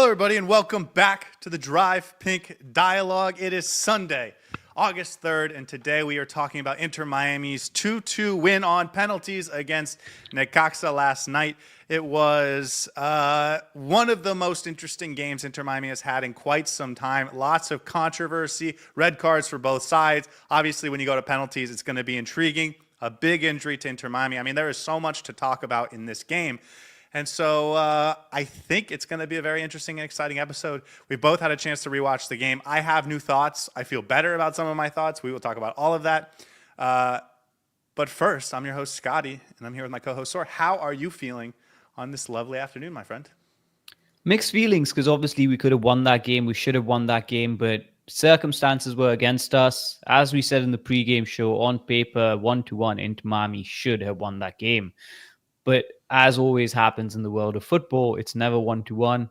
Hello, everybody, and welcome back to the Drive Pink Dialogue. It is Sunday, August 3rd, and today we are talking about Inter Miami's 2-2 win on penalties against Necaxa last night. It was one of the most interesting games Inter Miami has had in quite some time. Lots of controversy, red cards for both sides. Obviously, when you go to penalties, it's going to be intriguing. A big injury to Inter Miami. I mean, there is so much to talk about in this game. And so I think it's going to be a very interesting and exciting episode. We both had a chance to rewatch the game. I have new thoughts. I feel better about some of my thoughts. We will talk about all of that. But first, I'm your host, Scotty, and I'm here with my co-host, Saur. How are you feeling on this lovely afternoon, my friend? Mixed feelings, because obviously we could have won that game. We should have won that game, but circumstances were against us. As we said in the pregame show, on paper, 1-1, Inter Miami should have won that game. But as always happens in the world of football, it's never 1-1.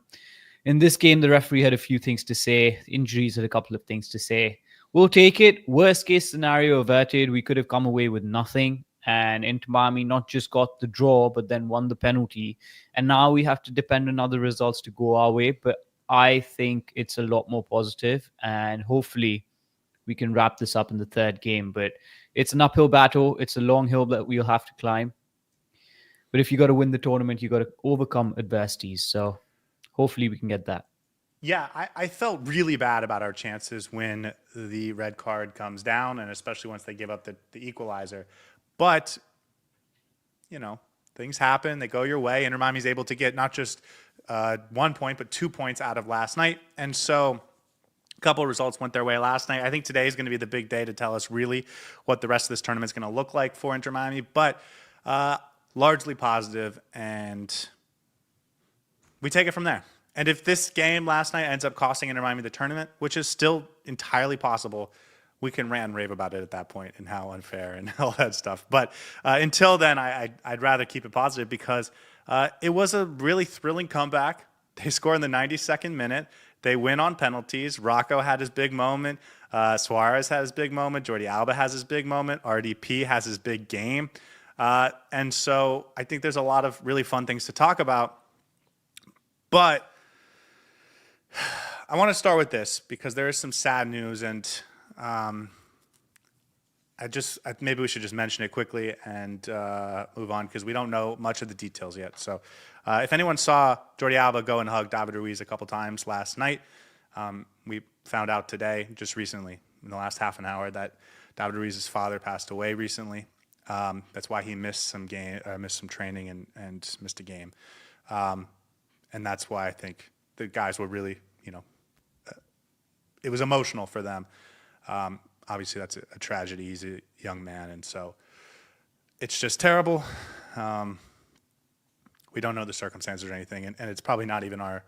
In this game, the referee had a few things to say. Injuries had a couple of things to say. We'll take it. Worst case scenario averted. We could have come away with nothing. And Inter Miami not just got the draw, but then won the penalty. And now we have to depend on other results to go our way. But I think it's a lot more positive. And hopefully we can wrap this up in the third game. But it's an uphill battle. It's a long hill that we'll have to climb. But if you got to win the tournament, you got to overcome adversities. So hopefully we can get that. Yeah, I felt really bad about our chances when the red card comes down, and especially once they give up the equalizer. But, you know, things happen. They go your way. Inter Miami's able to get not just 1 point, but 2 points out of last night. And so a couple of results went their way last night. I think today is going to be the big day to tell us really what the rest of this tournament is going to look like for Inter Miami. But largely positive, and we take it from there. And if this game last night ends up costing Inter Miami the tournament, which is still entirely possible, we can rant and rave about it at that point and how unfair and all that stuff. But until then, I'd rather keep it positive because it was a really thrilling comeback. They score in the 92nd minute. They win on penalties. Rocco had his big moment. Suárez had his big moment. Jordi Alba has his big moment. RDP has his big game. And so I think there's a lot of really fun things to talk about. But I want to start with this because there is some sad news, and maybe we should just mention it quickly and move on because we don't know much of the details yet. So if anyone saw Jordi Alba go and hug David Ruiz a couple times last night, we found out today, just recently, in the last half an hour, that David Ruiz's father passed away recently. That's why he missed some training and missed a game. And that's why I think the guys were really, it was emotional for them. Obviously that's a tragedy. He's a young man. And so it's just terrible. We don't know the circumstances or anything. And it's probably not even our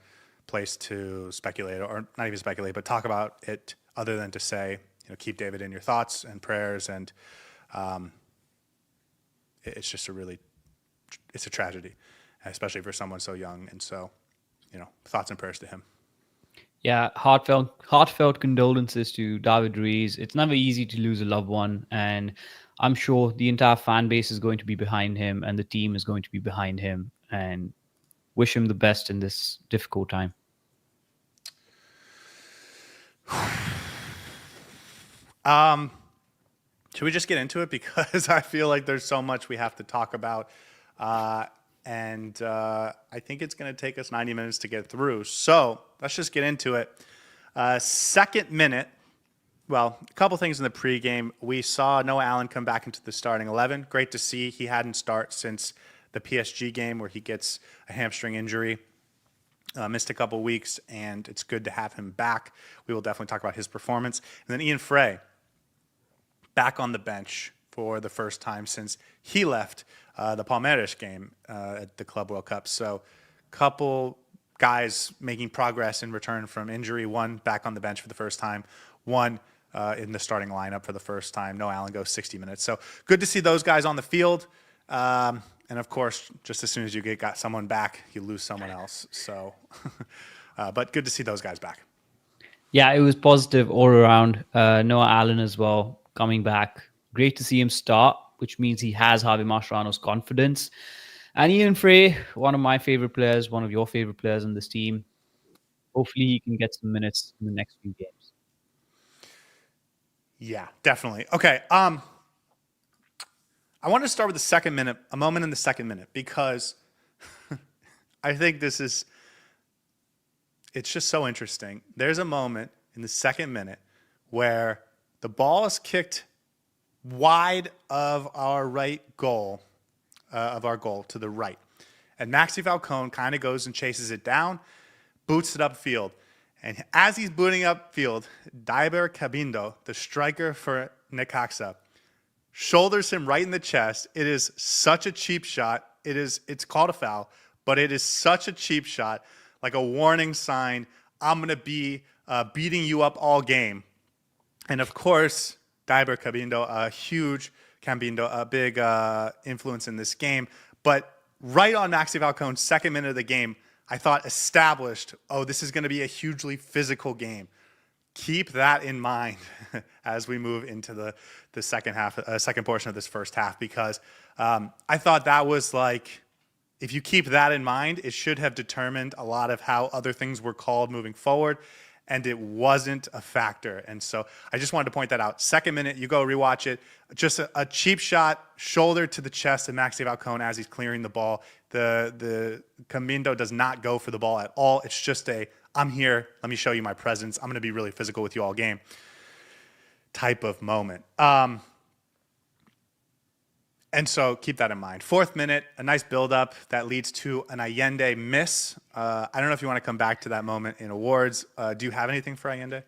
place to speculate, or not even speculate, but talk about it other than to say, keep David in your thoughts and prayers. And, it's just it's a tragedy, especially for someone so young. And so, thoughts and prayers to him. Yeah, heartfelt condolences to David Ruiz. It's never easy to lose a loved one. And I'm sure the entire fan base is going to be behind him and the team is going to be behind him, and wish him the best in this difficult time. Should we just get into it? Because I feel like there's so much we have to talk about. And I think it's going to take us 90 minutes to get through. So let's just get into it. Second minute. Well, a couple things in the pregame. We saw Noah Allen come back into the starting 11. Great to see. He hadn't started since the PSG game where he gets a hamstring injury. Missed a couple weeks, and it's good to have him back. We will definitely talk about his performance. And then Ian Frey, back on the bench for the first time since he left the Palmeiras game at the Club World Cup. So couple guys making progress in return from injury. One back on the bench for the first time. One in the starting lineup for the first time. Noah Allen goes 60 minutes. So good to see those guys on the field. And of course, just as soon as you got someone back, you lose someone else. So, but good to see those guys back. Yeah, it was positive all around. Noah Allen as well, coming back. Great to see him start, which means he has Javier Mascherano's confidence. And Ian Frey, one of my favorite players, one of your favorite players in this team. hopefully he can get some minutes in the next few games. Yeah, definitely. Okay. I want to start with the second minute, a moment in the second minute, because I think it's just so interesting. There's a moment in the second minute where the ball is kicked wide of our goal to the right. And Maxi Falcon kind of goes and chases it down, boots it upfield. And as he's booting upfield, Diber Cabindo, the striker for Necaxa, shoulders him right in the chest. It is such a cheap shot. It's called a foul, but it is such a cheap shot, like a warning sign. I'm going to be beating you up all game. And of course, Diber Cabindo, a big influence in this game. But right on Maxi Falcon's second minute of the game, I thought established, this is going to be a hugely physical game. Keep that in mind as we move into the second portion of this first half, because I thought that was like, if you keep that in mind, it should have determined a lot of how other things were called moving forward, and it wasn't a factor. And so I just wanted to point that out. Second minute, you go rewatch it. Just a cheap shot, shoulder to the chest of Maxi Falcon as he's clearing the ball. The Cambindo does not go for the ball at all. It's just I'm here, let me show you my presence, I'm going to be really physical with you all game type of moment. And so keep that in mind. Fourth minute, a nice build-up that leads to an Allende miss. I don't know if you want to come back to that moment in awards. Do you have anything for Allende?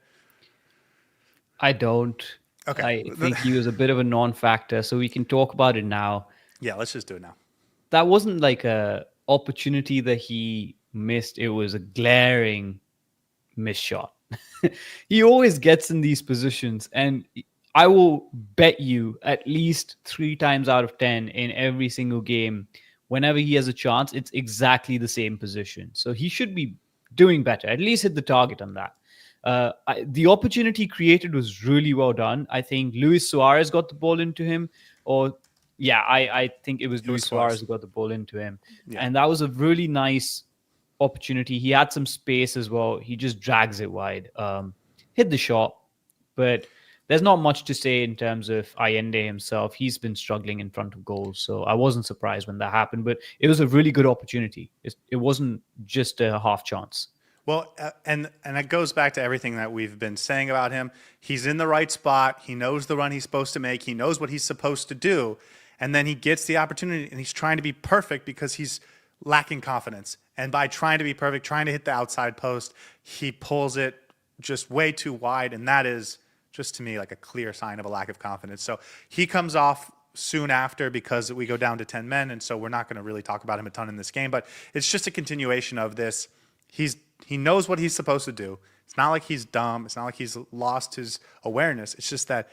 I don't. Okay. I think he was a bit of a non-factor, so we can talk about it now. Yeah, let's just do it now. That wasn't like a opportunity that he missed. It was a glaring miss shot. He always gets in these positions, and I will bet you at least 3 times out of 10 in every single game, whenever he has a chance, it's exactly the same position. So he should be doing better. At least hit the target on that. The opportunity created was really well done. I think Luis Suárez got the ball into him, I think it was Luis Suárez who got the ball into him. Yeah. And that was a really nice opportunity. He had some space as well. He just drags it wide. Hit the shot, but there's not much to say in terms of Allende himself. He's been struggling in front of goals, so I wasn't surprised when that happened, but it was a really good opportunity. It wasn't just a half chance. Well, and it goes back to everything that we've been saying about him. He's in the right spot. He knows the run he's supposed to make. He knows what he's supposed to do. And then he gets the opportunity, and he's trying to be perfect because he's lacking confidence. And by trying to be perfect, trying to hit the outside post, he pulls it just way too wide, and that is just to me like a clear sign of a lack of confidence. So he comes off soon after because we go down to 10 men, and so we're not going to really talk about him a ton in this game, but it's just a continuation of this. He knows what he's supposed to do. It's not like he's dumb. It's not like he's lost his awareness. It's just that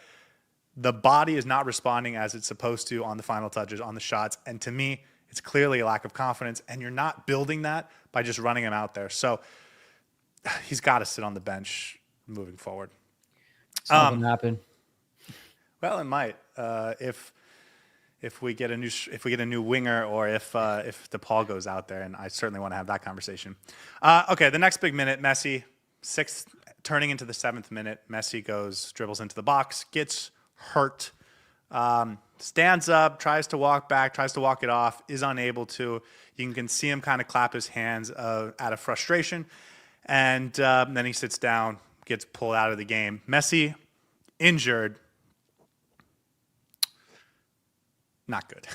the body is not responding as it's supposed to on the final touches, on the shots, and to me, it's clearly a lack of confidence, and you're not building that by just running him out there. So he's got to sit on the bench moving forward. It's not going to happen. Well, it might if we get a new winger, or if DePaul goes out there, and I certainly want to have that conversation. Okay, the next big minute, Messi, turning into the 7th minute. Messi dribbles into the box, gets hurt, stands up, tries to walk back, tries to walk it off, is unable to. You can see him kind of clap his hands out of frustration, and then he sits down, gets pulled out of the game. Messi injured. Not good.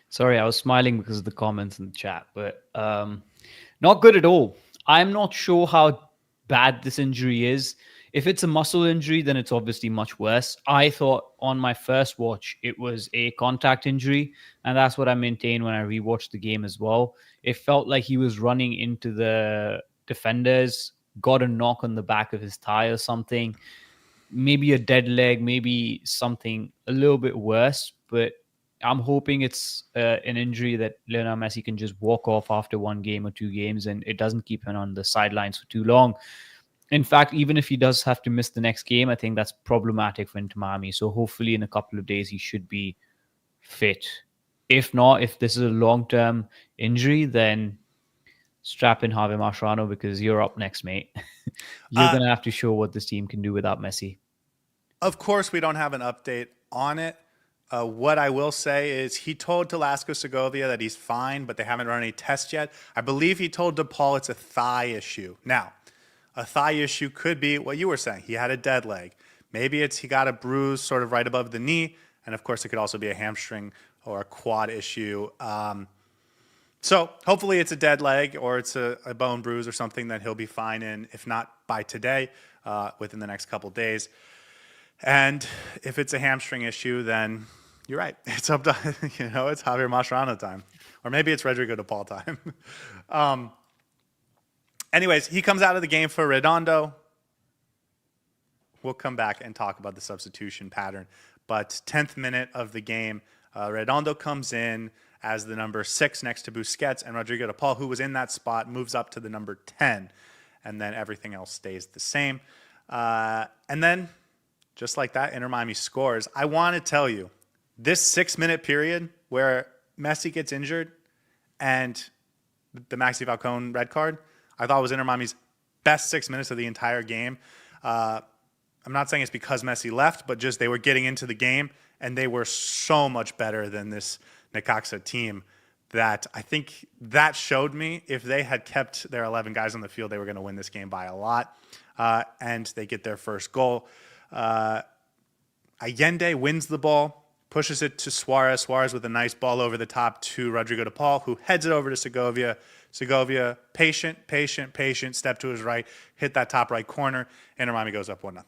Sorry, I was smiling because of the comments in the chat, but not good at all. I'm not sure how bad this injury is. If it's a muscle injury, then it's obviously much worse. I thought on my first watch it was a contact injury, and that's what I maintained when I rewatched the game as well. It felt like he was running into the defenders, got a knock on the back of his thigh or something, maybe a dead leg, maybe something a little bit worse, but I'm hoping it's an injury that Lionel Messi can just walk off after 1 game or 2 games, and it doesn't keep him on the sidelines for too long. In fact, even if he does have to miss the next game, I think that's problematic for Inter Miami. So hopefully in a couple of days, he should be fit. If not, if this is a long-term injury, then strap in Javier Mascherano because you're up next, mate. You're going to have to show what this team can do without Messi. Of course, we don't have an update on it. What I will say is he told Telasco Segovia that he's fine, but they haven't run any tests yet. I believe he told DePaul it's a thigh issue. Now, a thigh issue could be what you were saying. He had a dead leg. Maybe it's he got a bruise sort of right above the knee. And of course, it could also be a hamstring or a quad issue. So hopefully it's a dead leg or it's a bone bruise or something that he'll be fine in, if not by today, within the next couple days. And if it's a hamstring issue, then you're right. It's up to, it's Javier Mascherano time. Or maybe it's Rodrigo de Paul time. Anyways, he comes out of the game for Redondo. We'll come back and talk about the substitution pattern. But 10th minute of the game, Redondo comes in as the number 6 next to Busquets, and Rodrigo de Paul, who was in that spot, moves up to the number 10. And then everything else stays the same. And then, just like that, Inter Miami scores. I want to tell you, this 6-minute period where Messi gets injured and the Maxi Falcon red card, I thought was Inter Miami's best 6 minutes of the entire game. I'm not saying it's because Messi left, but just they were getting into the game, and they were so much better than this Necaxa team that I think that showed me if they had kept their 11 guys on the field, they were going to win this game by a lot. And they get their first goal. Allende wins the ball, pushes it to Suárez. Suárez with a nice ball over the top to Rodrigo de Paul, who heads it over to Segovia. Segovia, patient, step to his right, hit that top right corner. Inter Miami goes up 1-0.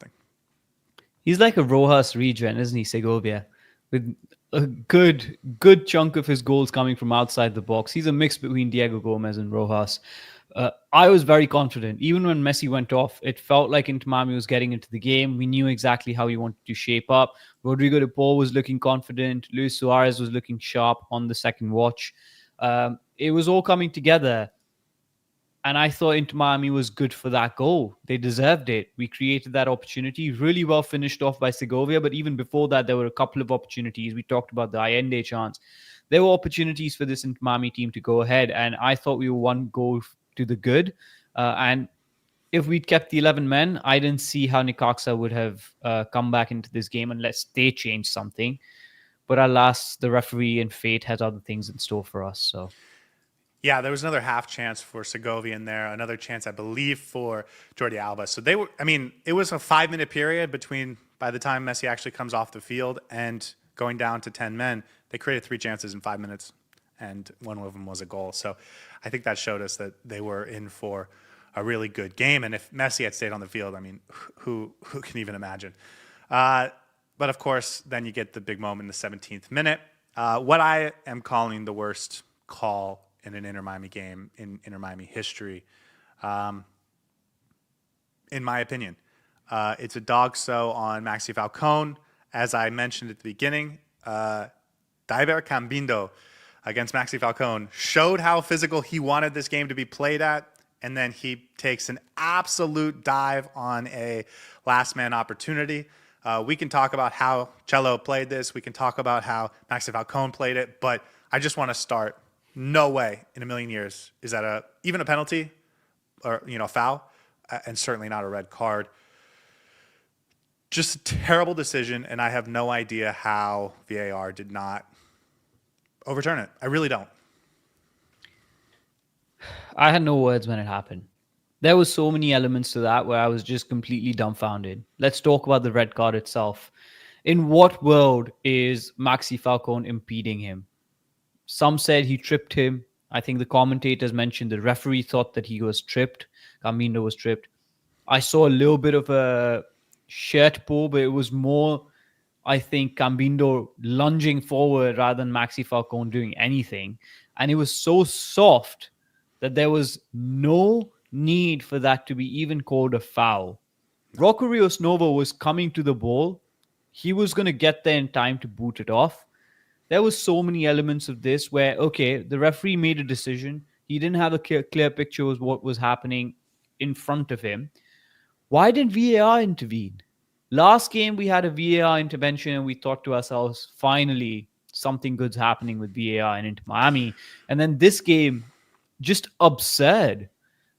He's like a Rojas regen, isn't he, Segovia? With a good chunk of his goals coming from outside the box. He's a mix between Diego Gomez and Rojas. I was very confident. Even when Messi went off, it felt like Inter Miami was getting into the game. We knew exactly how he wanted to shape up. Rodrigo de Paul was looking confident. Luis Suárez was looking sharp on the second watch. It was all coming together. And I thought Inter Miami was good for that goal. They deserved it. We created that opportunity. Really well finished off by Segovia. But even before that, there were a couple of opportunities. We talked about the Allende chance. There were opportunities for this Inter Miami team to go ahead. And I thought we were one goal to the good. And if we'd kept the 11 men, I didn't see how Necaxa would have come back into this game unless they changed something. But alas, the referee and fate has other things in store for us. So. Yeah, there was another half chance for Segovia in there, another chance, I believe, for Jordi Alba. So they were, it was a 5-minute period between by the time Messi actually comes off the field and going down to 10 men. They created 3 chances in 5 minutes, and one of them was a goal. So I think that showed us that they were in for a really good game. And if Messi had stayed on the field, who can even imagine? But of course, then you get the big moment in the 17th minute. What I am calling the worst call in an Inter Miami game in Inter Miami history, in my opinion. It's a dog so on Maxi Falcon. As I mentioned at the beginning, Diver Cambindo against Maxi Falcon showed how physical he wanted this game to be played at, and then he takes an absolute dive on a last man opportunity. We can talk about how Cello played this. We can talk about how Maxi Falcon played it, but I just want to start. No way in a million years is that even a penalty or foul, and certainly not a red card. Just a terrible decision, and I have no idea how VAR did not overturn it. I really don't. I had no words when it happened. There was so many elements to that where I was just completely dumbfounded. Let's talk about the red card itself. In what world is Maxi Falcon impeding him? Some said he tripped him. I think the commentators mentioned the referee thought that he was tripped. Cambindo was tripped. I saw a little bit of a shirt pull, but it was more, I think, Cambindo lunging forward rather than Maxi Falcon doing anything. And it was so soft that there was no need for that to be even called a foul. Rocco Ríos Novo was coming to the ball. He was going to get there in time to boot it off. There was so many elements of this where, okay, the referee made a decision. He didn't have a clear picture of what was happening in front of him. Why didn't VAR intervene? Last game, we had a VAR intervention and we thought to ourselves, finally, something good's happening with VAR and Inter Miami. And then this game, just absurd.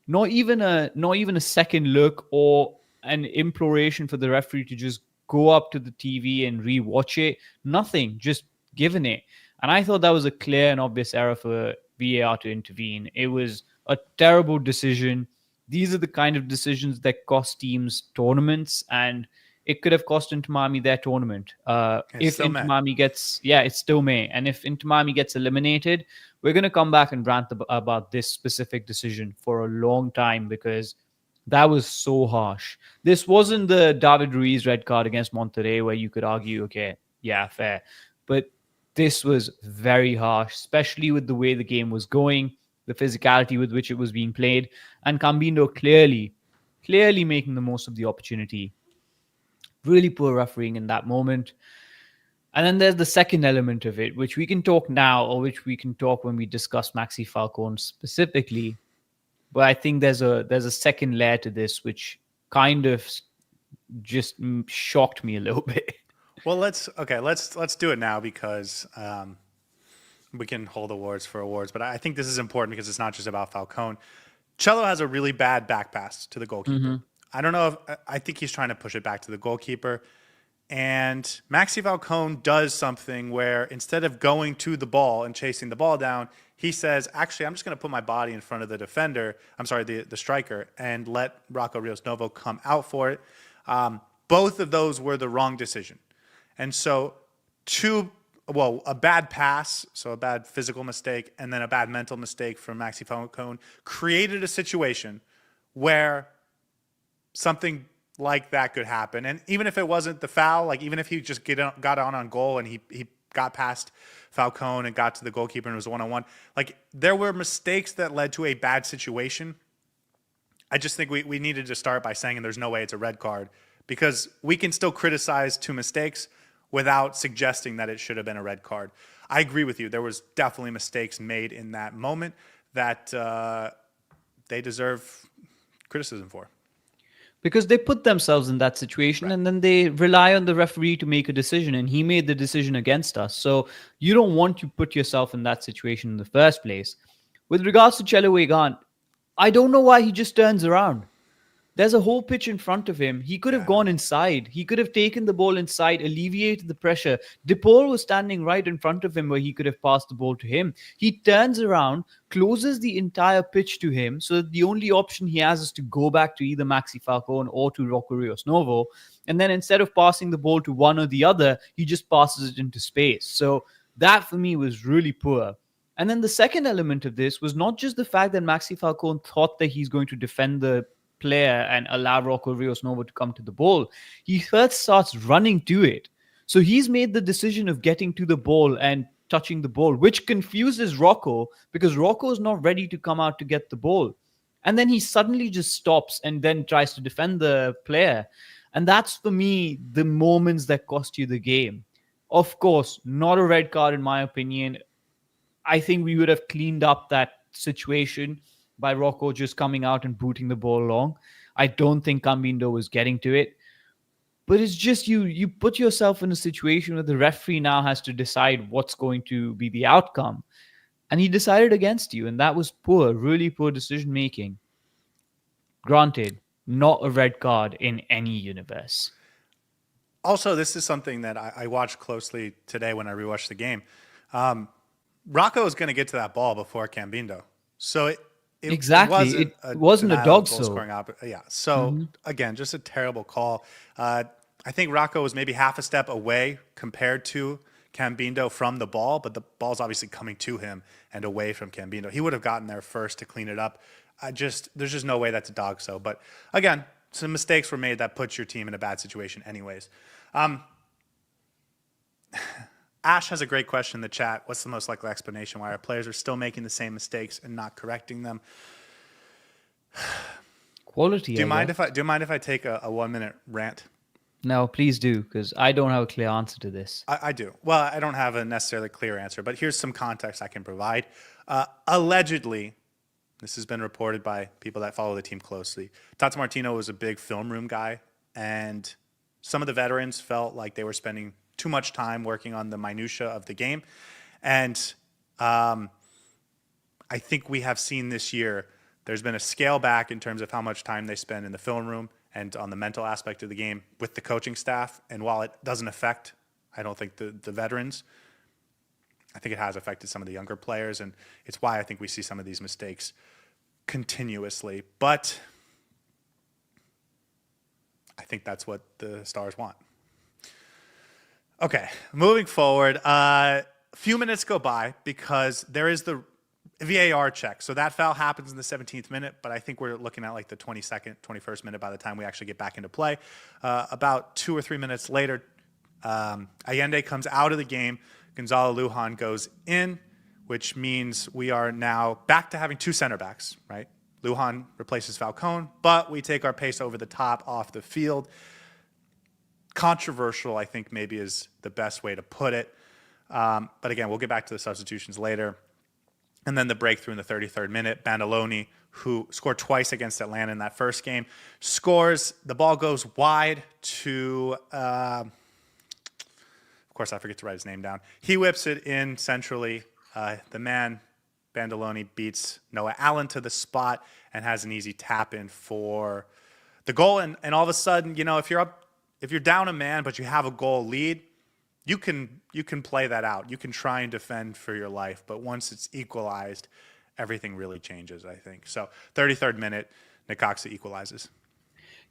Not even a second look or an imploration for the referee to just go up to the TV and rewatch it. Nothing, just given it. And I thought that was a clear and obvious error for VAR to intervene. It was a terrible decision. These are the kind of decisions that cost teams tournaments, and it could have cost Inter Miami their tournament. If still Inter may. Miami gets, yeah, it still may. And if Inter Miami gets eliminated, we're going to come back and rant about this specific decision for a long time because that was so harsh. This wasn't the David Ruiz red card against Monterrey where you could argue, okay, yeah, fair. But this was very harsh, especially with the way the game was going, the physicality with which it was being played, and Cambindo clearly making the most of the opportunity. Really poor refereeing in that moment. And then there's the second element of it, which we can talk now, or which we can talk when we discuss Maxi Falcon specifically. But I think there's a second layer to this, which kind of just shocked me a little bit. Well, let's do it now because we can hold awards for awards. But I think this is important because it's not just about Falcone. Cello has a really bad back pass to the goalkeeper. I don't know if I think he's trying to push it back to the goalkeeper. And Maxi Falcone does something where instead of going to the ball and chasing the ball down, he says, actually, I'm just going to put my body in front of the defender. I'm sorry, the striker, and let Rocco Ríos Novo come out for it. Both of those were the wrong decision. And so a bad pass, so a bad physical mistake, and then a bad mental mistake from Maxi Falcone created a situation where something like that could happen. And even if it wasn't the foul, like even if he just got on goal and he got past Falcone and got to the goalkeeper and it was a one-on-one, like there were mistakes that led to a bad situation. I just think we needed to start by saying there's no way it's a red card because we can still criticize two mistakes without suggesting that it should have been a red card. I agree with you. There was definitely mistakes made in that moment that they deserve criticism for. Because they put themselves in that situation and then they rely on the referee to make a decision, and he made the decision against us. So you don't want to put yourself in that situation in the first place. With regards to Chelo Weigand, I don't know why he just turns around. There's a whole pitch in front of him. He could have gone inside. He could have taken the ball inside, alleviated the pressure. DePaul was standing right in front of him where he could have passed the ball to him. He turns around, closes the entire pitch to him, so that the only option he has is to go back to either Maxi Falcone or to Rocco Ríos Novo. And then instead of passing the ball to one or the other, he just passes it into space. So that for me was really poor. And then the second element of this was not just the fact that Maxi Falcone thought that he's going to defend the player and allow Rocco Ríos Novo to come to the ball. He first starts running to it. So he's made the decision of getting to the ball and touching the ball, which confuses Rocco because Rocco is not ready to come out to get the ball. And then he suddenly just stops and then tries to defend the player. And that's, for me, the moments that cost you the game. Of course, not a red card in my opinion. I think we would have cleaned up that situation by Rocco just coming out and booting the ball along. I don't think Cambindo was getting to it. But it's just you put yourself in a situation where the referee now has to decide what's going to be the outcome. And he decided against you, and that was poor, really poor decision making. Granted, not a red card in any universe. Also, this is something that I watched closely today when I rewatched the game. Rocco is going to get to that ball before Cambindo. So it wasn't a dog so. Yeah. So again, just a terrible call. I think Rocco was maybe half a step away compared to Cambindo from the ball, but the ball's obviously coming to him and away from Cambindo. He would have gotten there first to clean it up. There's just no way that's a dog so. But again, some mistakes were made that puts your team in a bad situation anyways. Ash has a great question in the chat. What's the most likely explanation why our players are still making the same mistakes and not correcting them? Quality. Do you mind if I take a 1 minute rant? No, please do, because I don't have a clear answer to this. I do. Well, I don't have a necessarily clear answer, but here's some context I can provide. Allegedly, this has been reported by people that follow the team closely. Tata Martino was a big film room guy, and some of the veterans felt like they were spending too much time working on the minutia of the game. And I think we have seen this year, there's been a scale back in terms of how much time they spend in the film room and on the mental aspect of the game with the coaching staff. And while it doesn't affect, I don't think the veterans, I think it has affected some of the younger players. And it's why I think we see some of these mistakes continuously. But I think that's what the Stars want. Okay, moving forward. A few minutes go by because there is the VAR check. So that foul happens in the 17th minute, but I think we're looking at like the 22nd, 21st minute by the time we actually get back into play. About 2 or 3 minutes later, Allende comes out of the game. Gonzalo Lujan goes in, which means we are now back to having 2 center backs, right? Lujan replaces Falcon, but we take our pace over the top off the field. Controversial, I think maybe is the best way to put it. But again, we'll get back to the substitutions later. And then the breakthrough in the 33rd minute, Bandoloni, who scored twice against Atlanta in that first game, scores. The ball goes wide to, of course, I forget to write his name down. He whips it in centrally. The man, Bandoloni, beats Noah Allen to the spot and has an easy tap in for the goal. And all of a sudden, you know, if you're down a man but you have a goal lead, you can play that out. You can try and defend for your life, but once it's equalized, everything really changes, I think. So 33rd minute, Necaxa equalizes.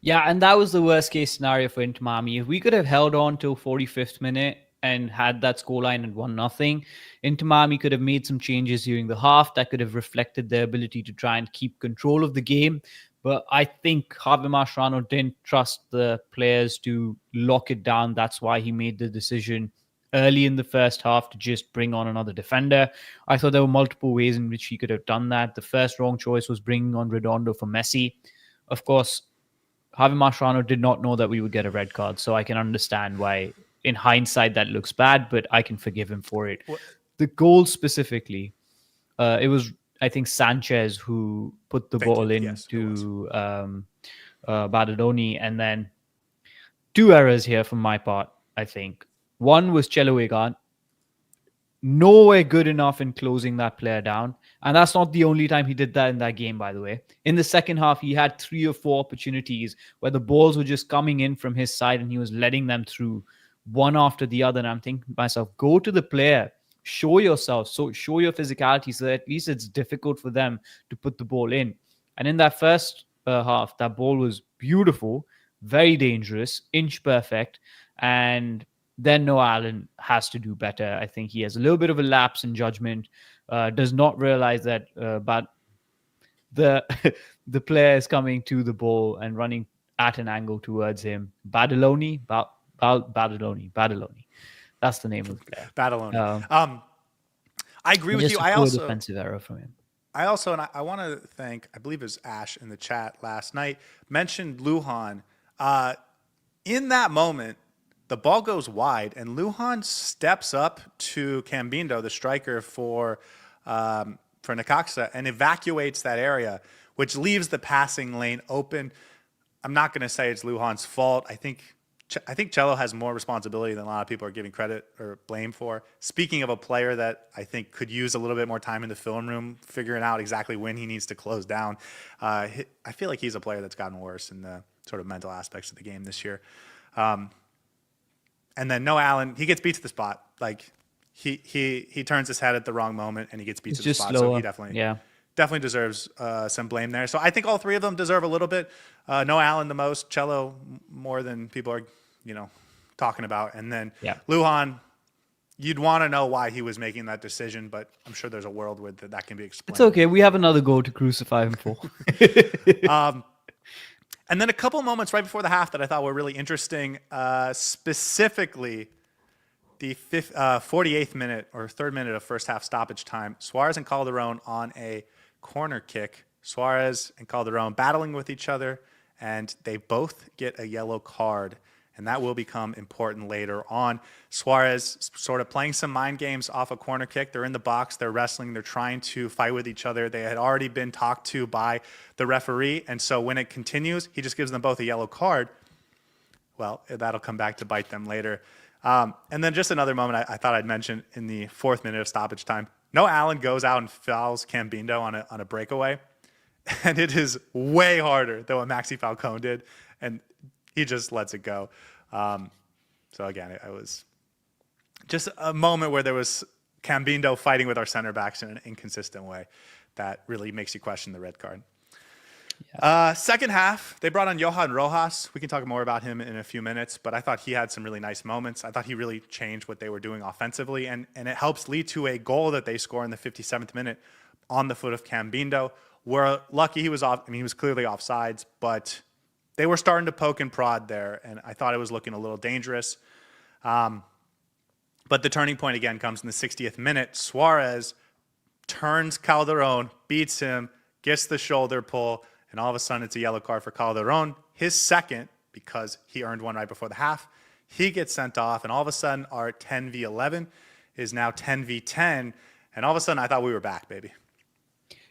Yeah, and that was the worst case scenario for Inter Miami. If we could have held on till 45th minute and had that scoreline at 1-0, Inter Miami could have made some changes during the half that could have reflected their ability to try and keep control of the game. But I think Javier Mascherano didn't trust the players to lock it down. That's why he made the decision early in the first half to just bring on another defender. I thought there were multiple ways in which he could have done that. The first wrong choice was bringing on Redondo for Messi. Of course, Javier Mascherano did not know that we would get a red card, so I can understand why, in hindsight, that looks bad, but I can forgive him for it. The goal specifically, it was, I think, Sanchez who put the ball in to Badaloni, and then 2 errors here from my part, I think. One was Chelo Egan, nowhere good enough in closing that player down. And that's not the only time he did that in that game, by the way. In the second half, he had 3 or 4 opportunities where the balls were just coming in from his side and he was letting them through one after the other. And I'm thinking to myself, go to the player, show yourself, so show your physicality so that at least it's difficult for them to put the ball in. And in that first half, that ball was beautiful, very dangerous, inch perfect. And then Noah Allen has to do better. I think he has a little bit of a lapse in judgment, does not realize that but the player is coming to the ball and running at an angle towards him. Badaloni. That's the name of the player. Badaloni. I agree with you. I also defensive error from him. I also, and I want to thank, I believe it was Ash in the chat last night, mentioned Lujan. In that moment, the ball goes wide, and Lujan steps up to Cambindo, the striker for Necaxa, and evacuates that area, which leaves the passing lane open. I'm not going to say it's Lujan's fault. I think Cello has more responsibility than a lot of people are giving credit or blame for. Speaking of a player that I think could use a little bit more time in the film room, figuring out exactly when he needs to close down, I feel like he's a player that's gotten worse in the sort of mental aspects of the game this year. And then Noah Allen, he gets beat to the spot. Like he turns his head at the wrong moment and he gets beat to the spot. Slower. So he definitely deserves some blame there. So I think all 3 of them deserve a little bit. Noah Allen the most, Cello more than people are, talking about. And then Lujan, you'd want to know why he was making that decision, but I'm sure there's a world where that can be explained. It's okay. We have another goal to crucify him for. And then a couple moments right before the half that I thought were really interesting, specifically the 48th minute or 3rd minute of first half stoppage time. Suárez and Calderon on a corner kick. Suárez and Calderon battling with each other, and they both get a yellow card. And that will become important later on. Suárez sort of playing some mind games off a corner kick. They're in the box. They're wrestling. They're trying to fight with each other. They had already been talked to by the referee. And so when it continues, he just gives them both a yellow card. Well, that'll come back to bite them later. And then just another moment I thought I'd mention in the 4th minute of stoppage time. Noah Allen goes out and fouls Cambindo on a breakaway, and it is way harder than what Maxi Falcon did, and he just lets it go. So again, it was just a moment where there was Cambindo fighting with our center backs in an inconsistent way that really makes you question the red card. Second half, they brought on Johan Rojas. We can talk more about him in a few minutes, but I thought he had some really nice moments. I thought he really changed what they were doing offensively, and it helps lead to a goal that they score in the 57th minute on the foot of Cambindo. We're lucky he was off. I mean, he was clearly offsides, but they were starting to poke and prod there, and I thought it was looking a little dangerous. But the turning point again comes in the 60th minute. Suárez turns Calderon, beats him, gets the shoulder pull, and all of a sudden it's a yellow card for Calderon. His second, because he earned one right before the half. He gets sent off, and all of a sudden our 10v11 is now 10v10, and all of a sudden I thought we were back, baby.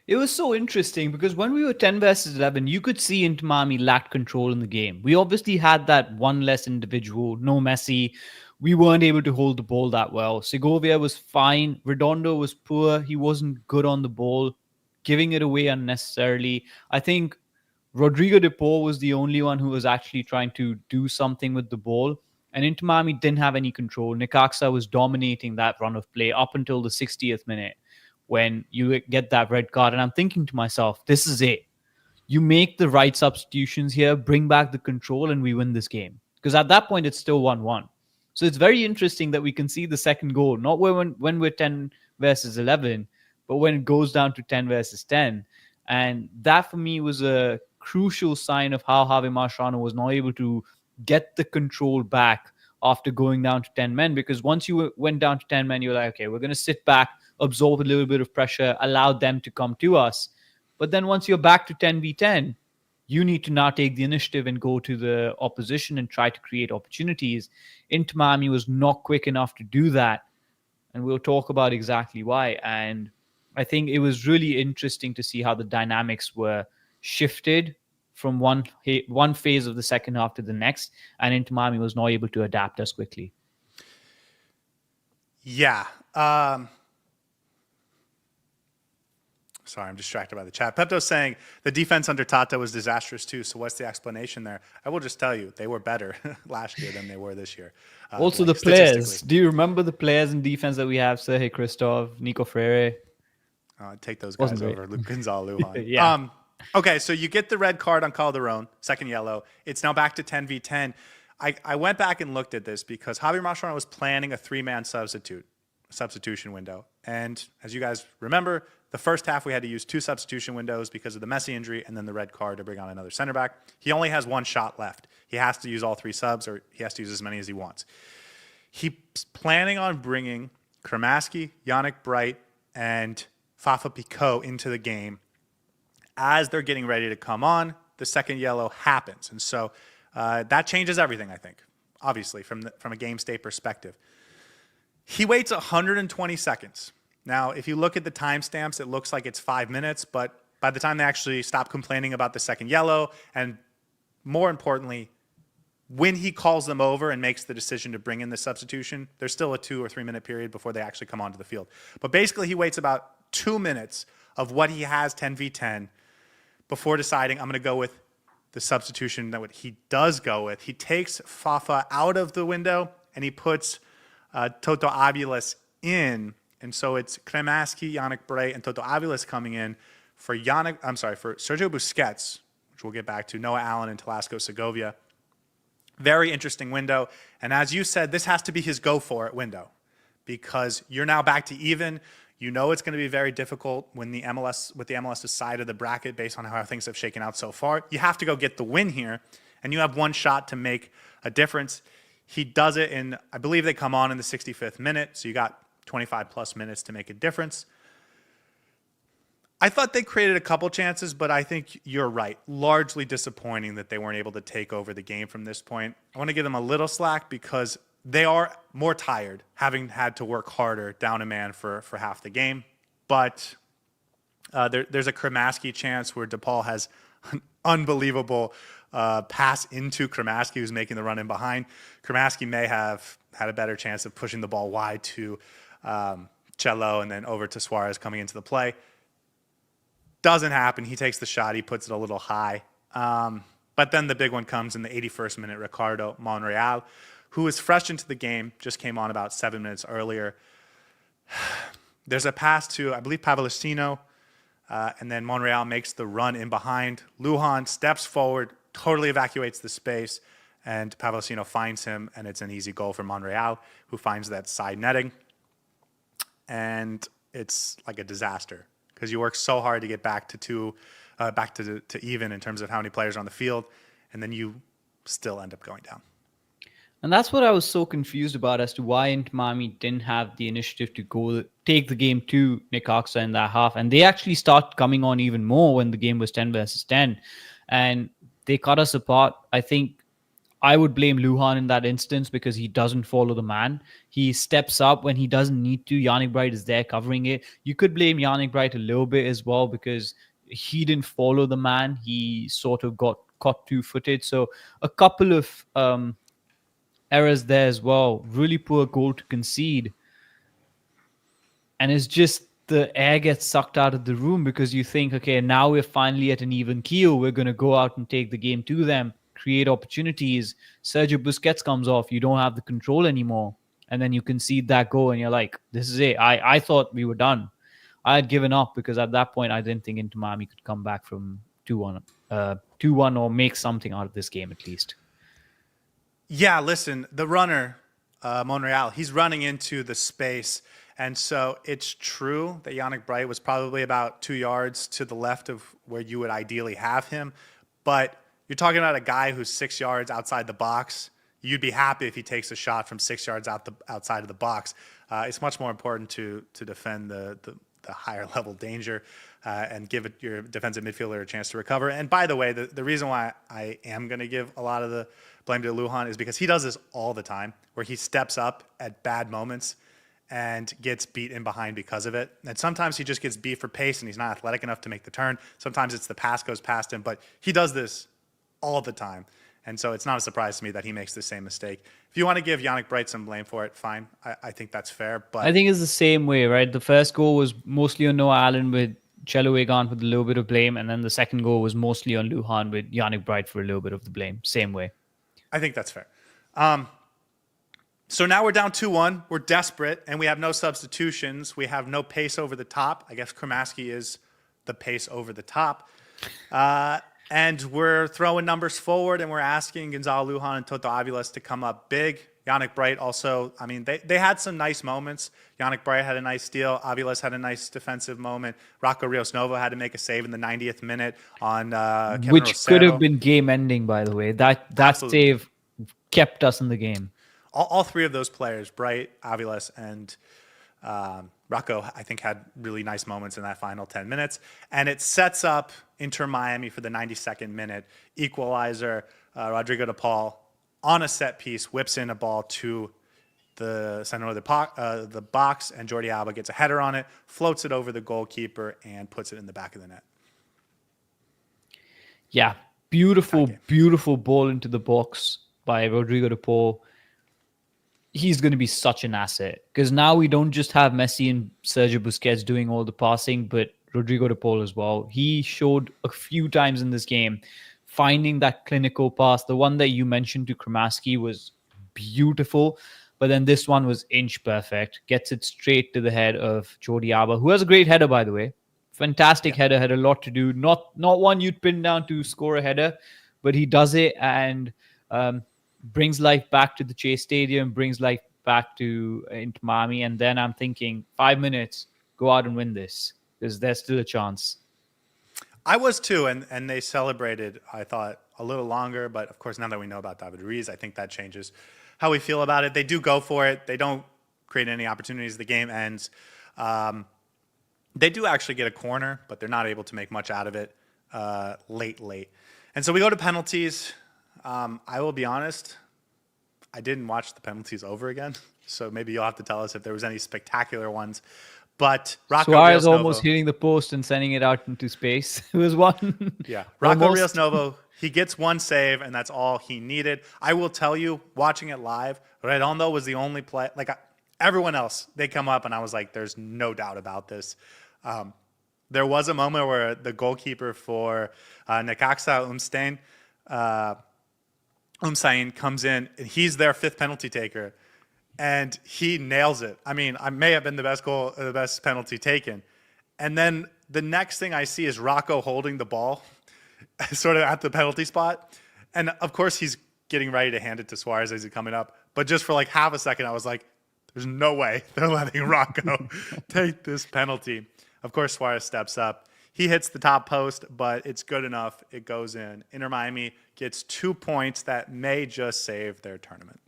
It was so interesting because when we were 10 versus 11, you could see Inter Miami lacked control in the game. We obviously had that one less individual, no Messi. We weren't able to hold the ball that well. Segovia was fine. Redondo was poor. He wasn't good on the ball, giving it away unnecessarily. I think Rodrigo de Paul was the only one who was actually trying to do something with the ball. And Inter Miami didn't have any control. Necaxa was dominating that run of play up until the 60th minute when you get that red card. And I'm thinking to myself, this is it. You make the right substitutions here, bring back the control, and we win this game. Because at that point, it's still 1-1. So it's very interesting that we can see the second goal, not when we're 10 versus 11, but when it goes down to 10 versus 10. And that, for me, was a crucial sign of how Javier Mascherano was not able to get the control back after going down to 10 men. Because once you went down to 10 men, you're like, okay, we're going to sit back, absorb a little bit of pressure, allow them to come to us. But then once you're back to 10v10, you need to now take the initiative and go to the opposition and try to create opportunities. Inter Miami was not quick enough to do that. And we'll talk about exactly why. And I think it was really interesting to see how the dynamics were shifted from one phase of the second half to the next. And Inter Miami was not able to adapt as quickly. Yeah. Sorry, I'm distracted by the chat. Pepto's saying the defense under Tata was disastrous too. So what's the explanation there? I will just tell you, they were better last year than they were this year. Also, the players. Do you remember the players in defense that we have? Sergei Christoph, Nico Freire. Take those guys over Luke Gonzalo. Yeah. Okay, so you get the red card on Calderon, second yellow. It's now back to 10v10. I went back and looked at this because Javier Mascherano was planning a three-man substitution window. And as you guys remember, the first half we had to use 2 substitution windows because of the Messi injury and then the red card to bring on another center back. He only has 1 shot left. He has to use all 3 subs, or he has to use as many as he wants. He's planning on bringing Kramaski, Yannick Bright, and Fafa Picot into the game. As they're getting ready to come on, the second yellow happens. And so that changes everything, I think, obviously, from a game state perspective. He waits 120 seconds. Now, if you look at the timestamps, it looks like it's 5 minutes, but by the time they actually stop complaining about the second yellow, and more importantly, when he calls them over and makes the decision to bring in the substitution, there's still a 2 or 3 minute period before they actually come onto the field. But basically, he waits about 2 minutes of what he has 10v10 before deciding, I'm going to go with the substitution that he does go with. He takes Fafa out of the window and he puts Toto Aviles in. And so it's Kremaski, Yannick Bray, and Toto Aviles coming in for Sergio Busquets, which we'll get back to, Noah Allen and Talasco Segovia. Very interesting window. And as you said, this has to be his go for it window because you're now back to even. You know it's going to be very difficult when the MLS's side of the bracket based on how things have shaken out so far. You have to go get the win here, and you have 1 shot to make a difference. He does it in, I believe they come on in the 65th minute, so you got 25 plus minutes to make a difference. I thought they created a couple chances, but I think you're right. Largely disappointing that they weren't able to take over the game from this point. I want to give them a little slack because they are more tired, having had to work harder down a man for half the game. But there's a Kremaski chance where DePaul has an unbelievable pass into Kremaski, who's making the run in behind. Kremaski may have had a better chance of pushing the ball wide to Cello, and then over to Suárez coming into the play. Doesn't happen. He takes the shot. He puts it a little high. But then the big one comes in the 81st minute. Ricardo Monreal, who is fresh into the game, just came on about 7 minutes earlier. There's a pass to, I believe, Pavlicino, and then Monreal makes the run in behind. Lujan steps forward, totally evacuates the space, and Pavlicino finds him, and it's an easy goal for Monreal, who finds that side netting. And it's like a disaster because you work so hard to get back to even in terms of how many players are on the field, and then you still end up going down. And that's what I was so confused about as to why Inter Miami didn't have the initiative to go take the game to Necaxa in that half. And they actually start coming on even more when the game was 10 versus 10. And they cut us apart. I think I would blame Lujan in that instance because he doesn't follow the man. He steps up when he doesn't need to. Yannick Bright is there covering it. You could blame Yannick Bright a little bit as well because he didn't follow the man. He sort of got caught two-footed. So a couple of errors there as well. Really poor goal to concede. And it's just the air gets sucked out of the room because you think, okay, now we're finally at an even keel. We're going to go out and take the game to them, create opportunities. Sergio Busquets comes off. You don't have the control anymore. And then you concede that goal and you're like, this is it. I thought we were done. I had given up because at that point, I didn't think Inter Miami could come back from 2-1 or make something out of this game at least. Yeah, listen, the runner, Monreal, he's running into the space. And so it's true that Yannick Bright was probably about 2 yards to the left of where you would ideally have him. But you're talking about a guy who's 6 yards outside the box. You'd be happy if he takes a shot from 6 yards outside of the box. It's much more important to defend the higher level danger and give your defensive midfielder a chance to recover. And by the way, the reason why I am going to give a lot of the blame to Lujan is because he does this all the time, where he steps up at bad moments and gets beat in behind because of it. And sometimes he just gets beat for pace and he's not athletic enough to make the turn. Sometimes it's the pass goes past him, but he does this all the time. And so it's not a surprise to me that he makes the same mistake. If you want to give Yannick Bright some blame for it, fine. I think that's fair. But I think it's the same way, right? The first goal was mostly on Noah Allen with Cello Egan with a little bit of blame. And then the second goal was mostly on Lujan with Yannick Bright for a little bit of the blame. Same way. I think that's fair. So now we're down 2-1. We're desperate, and we have no substitutions. We have no pace over the top. I guess Kramaski is the pace over the top. And we're throwing numbers forward, and we're asking Gonzalo Lujan and Toto Aviles to come up big. Yannick Bright also, I mean, they had some nice moments. Yannick Bright had a nice steal. Aviles had a nice defensive moment. Rocco Ríos Novo had to make a save in the 90th minute on Kevin Which Rosero. could have been game-ending, by the way. That save kept us in the game. All three of those players, Bright, Aviles, and Rocco, I think, had really nice moments in that final 10 minutes. And it sets up Inter Miami for the 92nd minute. Equalizer, Rodrigo de Paul, on a set piece, whips in a ball to the center of the box, and Jordi Alba gets a header on it, floats it over the goalkeeper, and puts it in the back of the net. Yeah, beautiful ball into the box by Rodrigo de Paul. He's going to be such an asset because now we don't just have Messi and Sergio Busquets doing all the passing, but Rodrigo de Paul as well. He showed a few times in this game finding that clinical pass. The one that you mentioned to Kramaski was beautiful, but then this one was inch perfect. Gets it straight to the head of Jordi Alba, who has a great header, by the way. Fantastic header, had a lot to do. Not one you'd pin down to score a header, but he does it and brings life back to the Chase Stadium, brings life back to Inter Miami. And then I'm thinking, 5 minutes, go out and win this because there's still a chance. I was too, and they celebrated, I thought, a little longer. But of course, now that we know about David Ruiz, I think that changes how we feel about it. They do go for it. They don't create any opportunities. The game ends. They do actually get a corner, but they're not able to make much out of it late. And so we go to penalties. I will be honest, I didn't watch the penalties over again, so maybe you'll have to tell us if there was any spectacular ones. But Rocco Suárez Ríos Novo, almost hitting the post and sending it out into space. It was one. Yeah, Rocco Ríos Novo, he gets one save, and that's all he needed. I will tell you, watching it live, Redondo was the only play. Like Everyone else, they come up, and I was like, there's no doubt about this. There was a moment where the goalkeeper for Necaxa, Umsain, comes in, and he's their fifth penalty taker, and he nails it. I mean, I may have been the best penalty taken. And then the next thing I see is Rocco holding the ball sort of at the penalty spot. And of course, he's getting ready to hand it to Suárez as he's coming up. But just for like half a second, I was like, there's no way they're letting Rocco take this penalty. Of course, Suárez steps up. He hits the top post, but it's good enough. It goes in. Inter Miami gets 2 points that may just save their tournament.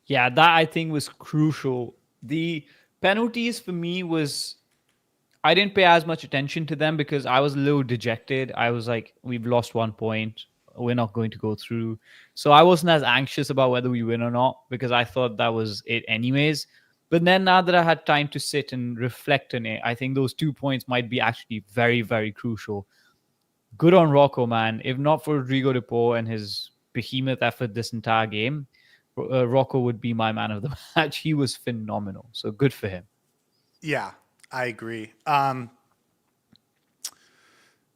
Yeah, that I think was crucial. The penalties for me I didn't pay as much attention to them because I was a little dejected. I was like, we've lost 1 point. We're not going to go through. So I wasn't as anxious about whether we win or not because I thought that was it anyways. But then now that I had time to sit and reflect on it, I think those 2 points might be actually very, very crucial. Good on Rocco, man. If not for Rodrigo de Paul and his behemoth effort this entire game, Rocco would be my man of the match. He was phenomenal. So good for him. Yeah, I agree.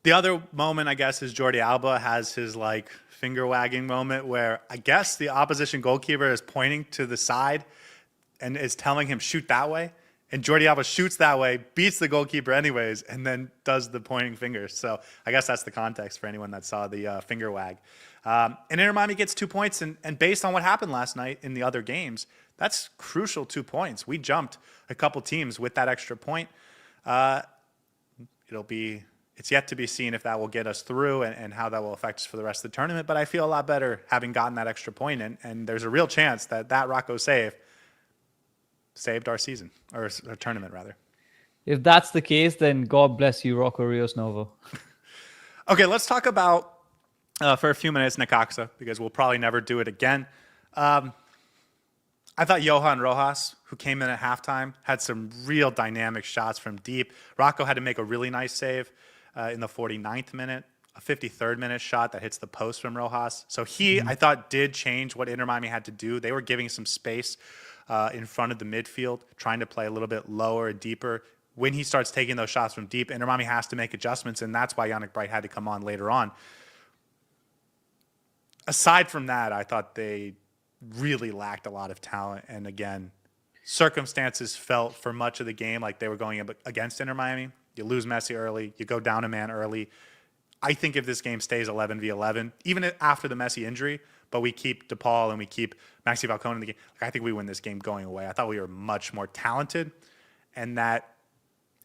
The other moment, I guess, is Jordi Alba has his like finger wagging moment where I guess the opposition goalkeeper is pointing to the side and is telling him shoot that way. And Jordi Alba shoots that way, beats the goalkeeper anyways, and then does the pointing fingers. So I guess that's the context for anyone that saw the finger wag. And Inter Miami gets 2 points. And based on what happened last night in the other games, that's crucial 2 points. We jumped a couple teams with that extra point. It's yet to be seen if that will get us through and how that will affect us for the rest of the tournament. But I feel a lot better having gotten that extra point. And there's a real chance that Rocco save saved our season, or our tournament, rather. If that's the case, then God bless you, Rocco Ríos Novo. Okay, let's talk about, for a few minutes, Necaxa, because we'll probably never do it again. I thought Johan Rojas, who came in at halftime, had some real dynamic shots from deep. Rocco had to make a really nice save in the 49th minute, a 53rd minute shot that hits the post from Rojas. So he, I thought, did change what Inter Miami had to do. They were giving some space in front of the midfield, trying to play a little bit lower and deeper. When he starts taking those shots from deep, Inter Miami has to make adjustments, and that's why Yannick Bright had to come on later on. Aside from that, I thought they really lacked a lot of talent. And again, circumstances felt for much of the game like they were going up against Inter Miami. You lose Messi early, you go down a man early. I think if this game stays 11v11, even after the Messi injury, but we keep DePaul and we keep Maxi Falcon in the game, I think we win this game going away. I thought we were much more talented, and that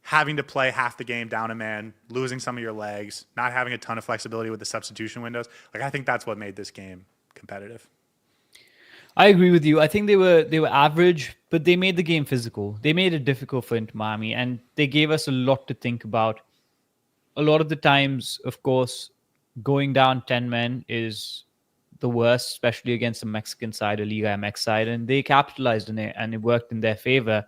having to play half the game down a man, losing some of your legs, not having a ton of flexibility with the substitution windows, I think that's what made this game competitive. I agree with you. I think they were average, but they made the game physical. They made it difficult for Inter Miami, and they gave us a lot to think about. A lot of the times, of course, going down 10 men is the worst, especially against the Mexican side, a Liga MX side, and they capitalized on it, and it worked in their favor.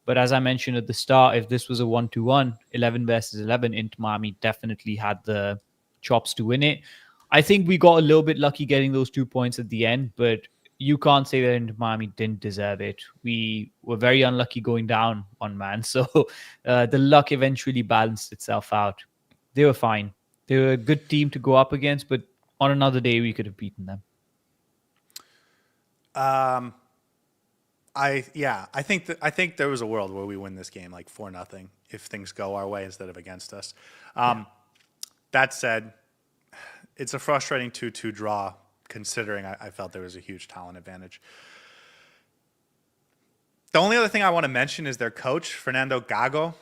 But as I mentioned at the start, if this was a 1-1, 11 versus 11, Inter Miami definitely had the chops to win it. I think we got a little bit lucky getting those 2 points at the end, but you can't say that Inter Miami didn't deserve it. We were very unlucky going down on man, so the luck eventually balanced itself out. They were fine. They were a good team to go up against, but on another day, we could have beaten them. I think there was a world where we win this game like 4-0 if things go our way instead of against us. That said, it's a frustrating 2-2 draw considering I felt there was a huge talent advantage. The only other thing I want to mention is their coach, Fernando Gago.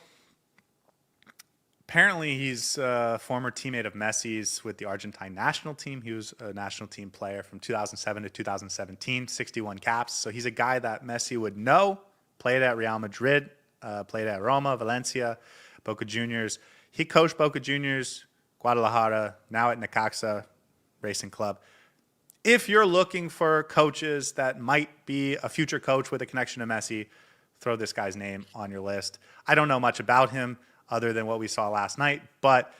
Apparently, he's a former teammate of Messi's with the Argentine national team. He was a national team player from 2007 to 2017, 61 caps. So he's a guy that Messi would know, played at Real Madrid, played at Roma, Valencia, Boca Juniors. He coached Boca Juniors, Guadalajara, now at Necaxa Racing Club. If you're looking for coaches that might be a future coach with a connection to Messi, throw this guy's name on your list. I don't know much about him other than what we saw last night, but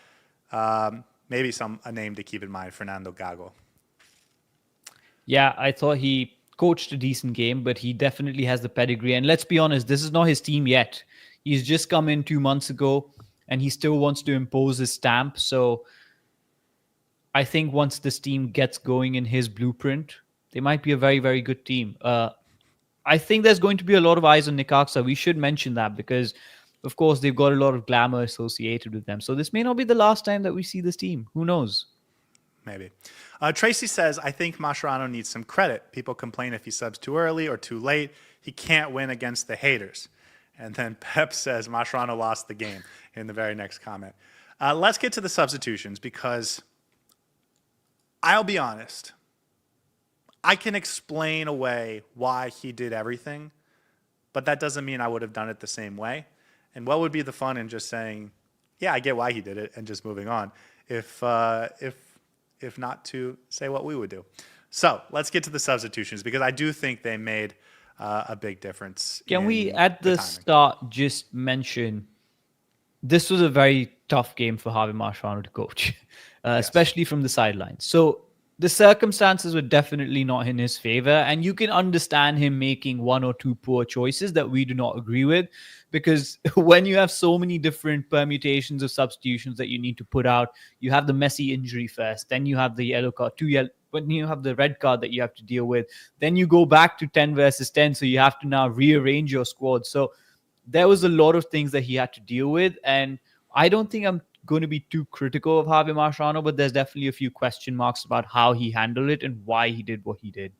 maybe a name to keep in mind, Fernando Gago. Yeah, I thought he coached a decent game, but he definitely has the pedigree. And let's be honest, this is not his team yet. He's just come in 2 months ago, and he still wants to impose his stamp. So I think once this team gets going in his blueprint, they might be a very, very good team. I think there's going to be a lot of eyes on Necaxa. We should mention that because, of course, they've got a lot of glamour associated with them. So this may not be the last time that we see this team. Who knows? Maybe. Tracy says, I think Mascherano needs some credit. People complain if he subs too early or too late. He can't win against the haters. And then Pep says Mascherano lost the game in the very next comment. Let's get to the substitutions because I'll be honest. I can explain away why he did everything, but that doesn't mean I would have done it the same way. And what would be the fun in just saying, yeah, I get why he did it and just moving on, if not to say what we would do. So let's get to the substitutions because I do think they made a big difference. Can we, at the start, just mention this was a very tough game for Javier Mascherano to coach, especially from the sidelines. So the circumstances were definitely not in his favor, and you can understand him making one or two poor choices that we do not agree with, because when you have so many different permutations of substitutions that you need to put out, you have the Messi injury first, then you have the yellow card, when you have the red card that you have to deal with, then you go back to 10 versus 10, so you have to now rearrange your squad. So there was a lot of things that he had to deal with, and I don't think I'm going to be too critical of Javier Mascherano, but there's definitely a few question marks about how he handled it and why he did what he did.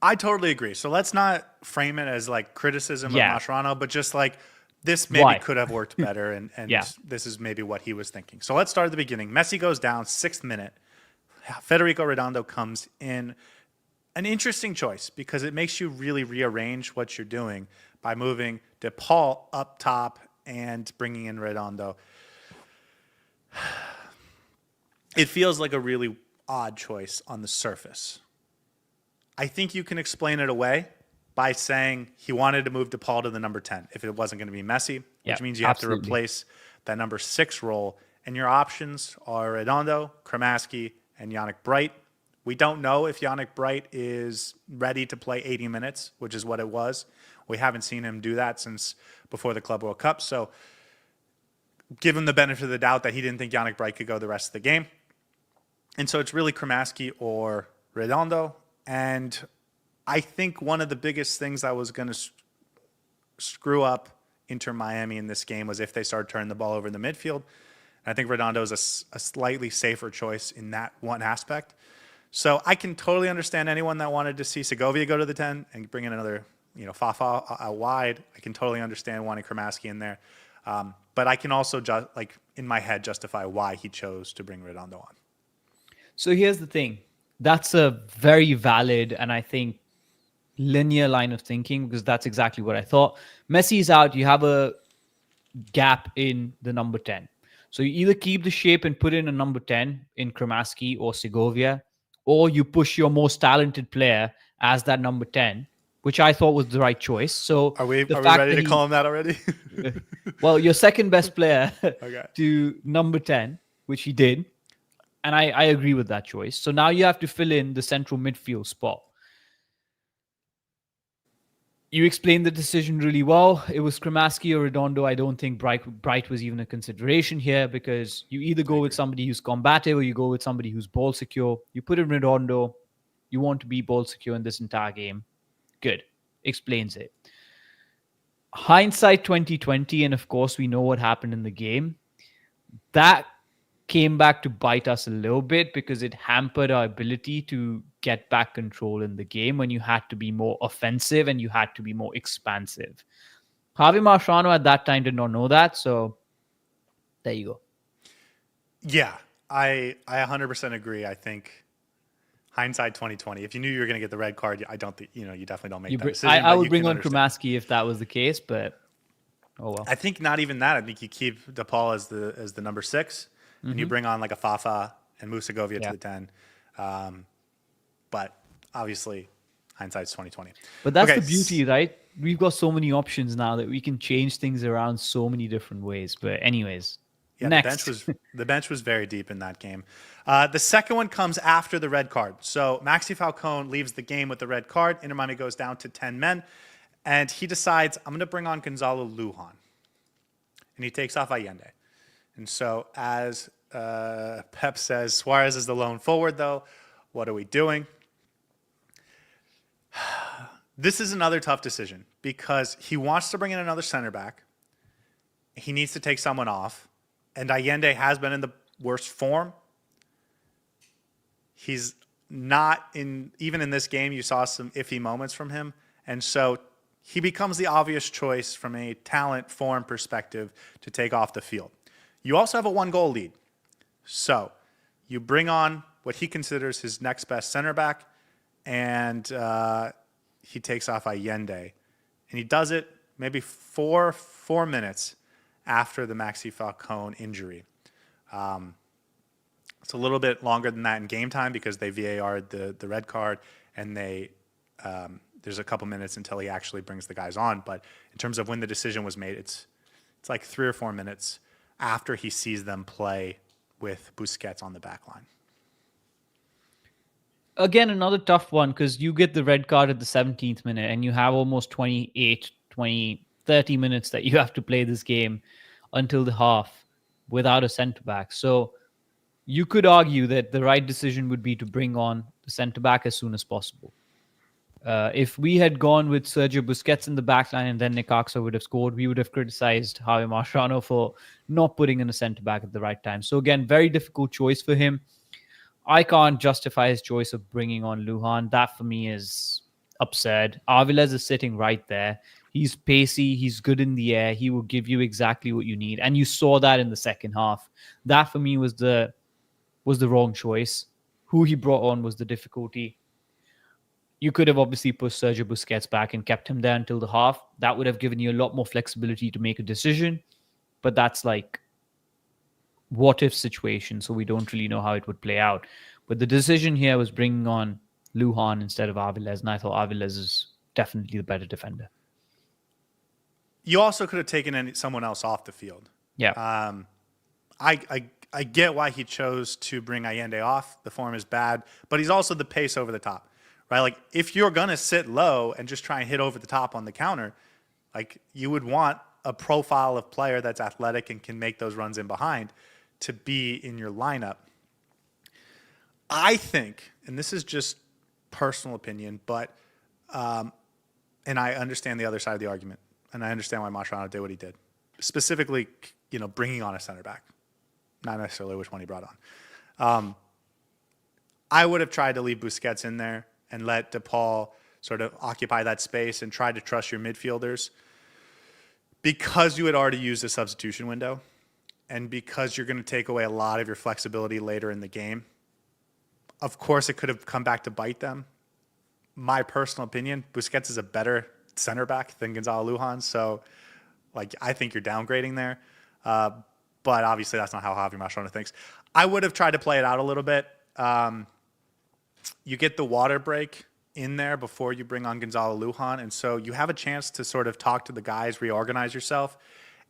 I totally agree. So let's not frame it as like criticism of Mascherano, but just like this maybe could have worked better, and this is maybe what he was thinking. So let's start at the beginning. Messi goes down, 6th minute. Federico Redondo comes in. An interesting choice because it makes you really rearrange what you're doing by moving De Paul up top and bringing in Redondo. It feels like a really odd choice on the surface. I think you can explain it away by saying he wanted to move DePaul to the number 10 if it wasn't going to be Messi, which means you have to replace that number 6 role. And your options are Redondo, Kramaski, and Yannick Bright. We don't know if Yannick Bright is ready to play 80 minutes, which is what it was. We haven't seen him do that since before the Club World Cup. So give him the benefit of the doubt that he didn't think Yannick Bright could go the rest of the game. And so it's really Kramaski or Redondo. And I think one of the biggest things that was going to screw up Inter Miami in this game was if they started turning the ball over in the midfield. And I think Redondo is a slightly safer choice in that one aspect. So I can totally understand anyone that wanted to see Segovia go to the 10 and bring in another, Fafa out wide. I can totally understand wanting Kramaski in there. But I can also, in my head, justify why he chose to bring Redondo on. So here's the thing. That's a very valid and I think linear line of thinking because that's exactly what I thought. Messi's out. You have a gap in the number 10. So you either keep the shape and put in a number 10 in Kramaski or Segovia, or you push your most talented player as that number 10, which I thought was the right choice. So are we ready to call him that already? Well, your second best player to number 10, which he did. And I agree with that choice. So now you have to fill in the central midfield spot. You explained the decision really well. It was Kramaski or Redondo. I don't think Bright was even a consideration here because you either go with somebody who's combative or you go with somebody who's ball secure. You put in Redondo. You want to be ball secure in this entire game. Good. Explains it. Hindsight 2020, and of course we know what happened in the game. That came back to bite us a little bit because it hampered our ability to get back control in the game when you had to be more offensive and you had to be more expansive. Javier Mascherano at that time did not know that, so there you go. Yeah, I 100% agree. I think hindsight 2020. If you knew you were going to get the red card, I don't think you definitely don't make that decision. I would bring on Kramaski if that was the case, but oh well. I think not even that. I think you keep DePaul as the number 6. And you bring on like a Fafa and move Segovia to the 10. But obviously, hindsight's 2020. But that's the beauty, right? We've got so many options now that we can change things around so many different ways. But anyways. Yeah, Next. the bench was very deep in that game. The second one comes after the red card. So Maxi Falcon leaves the game with the red card. Inter Miami goes down to 10 men, and he decides, I'm going to bring on Gonzalo Lujan. And he takes off Allende. And so as Pep says, Suárez is the lone forward, though. What are we doing? This is another tough decision because he wants to bring in another center back. He needs to take someone off. And Allende has been in the worst form. He's not in, even in this game, you saw some iffy moments from him. And so he becomes the obvious choice from a talent form perspective to take off the field. You also have a 1-goal lead. So you bring on what he considers his next best center back, and he takes off Allende. And he does it maybe four minutes after the Maxi Falcon injury. It's a little bit longer than that in game time because they VAR'd the red card, and there's a couple minutes until he actually brings the guys on. But in terms of when the decision was made, it's like 3 or 4 minutes after he sees them play with Busquets on the back line. Again, another tough one because you get the red card at the 17th minute and you have almost 28, 20, 30 minutes that you have to play this game until the half without a centre back. So you could argue that the right decision would be to bring on the centre back as soon as possible. If we had gone with Sergio Busquets in the back line and then Necaxa would have scored, we would have criticized Javier Mascherano for not putting in a centre back at the right time. So again, very difficult choice for him. I can't justify his choice of bringing on Lujan. That for me is absurd. Avilés is sitting right there. He's pacey. He's good in the air. He will give you exactly what you need. And you saw that in the second half. That for me was the wrong choice. Who he brought on was the difficulty. You could have obviously pushed Sergio Busquets back and kept him there until the half. That would have given you a lot more flexibility to make a decision. But that's like what if situation, so we don't really know how it would play out. But the decision here was bringing on Lujan instead of Avilés, and I thought Avilés is definitely the better defender. You also could have taken someone else off the field. Yeah. I get why he chose to bring Allende off. The form is bad, but he's also the pace over the top, right? Like if you're going to sit low and just try and hit over the top on the counter, like you would want a profile of player that's athletic and can make those runs in behind to be in your lineup. I think, and this is just personal opinion, but, and I understand the other side of the argument, and I understand why Mascherano did what he did. Specifically, bringing on a center back, not necessarily which one he brought on. I would have tried to leave Busquets in there and let DePaul sort of occupy that space and try to trust your midfielders because you had already used a substitution window and because you're going to take away a lot of your flexibility later in the game. Of course, it could have come back to bite them. My personal opinion, Busquets is a better center back than Gonzalo Lujan, so I think you're downgrading there. But obviously, that's not how Javier Mascherano thinks. I would have tried to play it out a little bit. You get the water break in there before you bring on Gonzalo Lujan, and so you have a chance to sort of talk to the guys, reorganize yourself,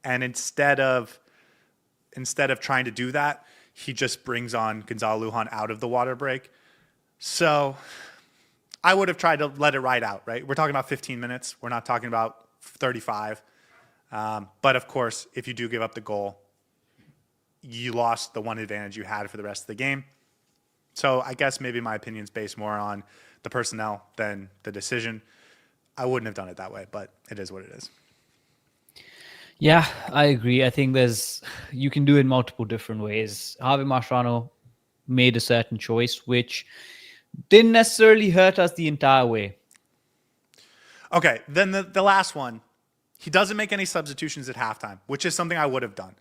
and instead of trying to do that, he just brings on Gonzalo Lujan out of the water break. So I would have tried to let it ride out, right? We're talking about 15 minutes. We're not talking about 35. But of course, if you do give up the goal, you lost the one advantage you had for the rest of the game. So I guess maybe my opinion's based more on the personnel than the decision. I wouldn't have done it that way, but it is what it is. Yeah, I agree. I think you can do it in multiple different ways. Javier Mascherano made a certain choice, which didn't necessarily hurt us the entire way. Okay, then the last one. He doesn't make any substitutions at halftime, which is something I would have done.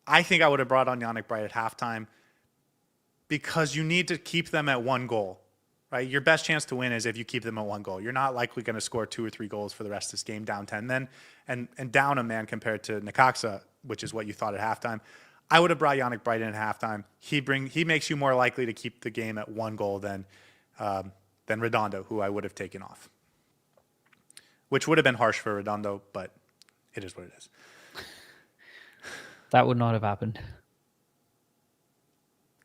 I think I would have brought on Yannick Bright at halftime because you need to keep them at 1 goal, right? Your best chance to win is if you keep them at 1 goal. You're not likely going to score 2 or 3 goals for the rest of this game down 10 then, and down a man compared to Necaxa, which is what you thought at halftime. I would have brought Yannick Bright in at halftime. He makes you more likely to keep the game at 1 goal than Redondo, who I would have taken off, which would have been harsh for Redondo, but it is what it is. That would not have happened.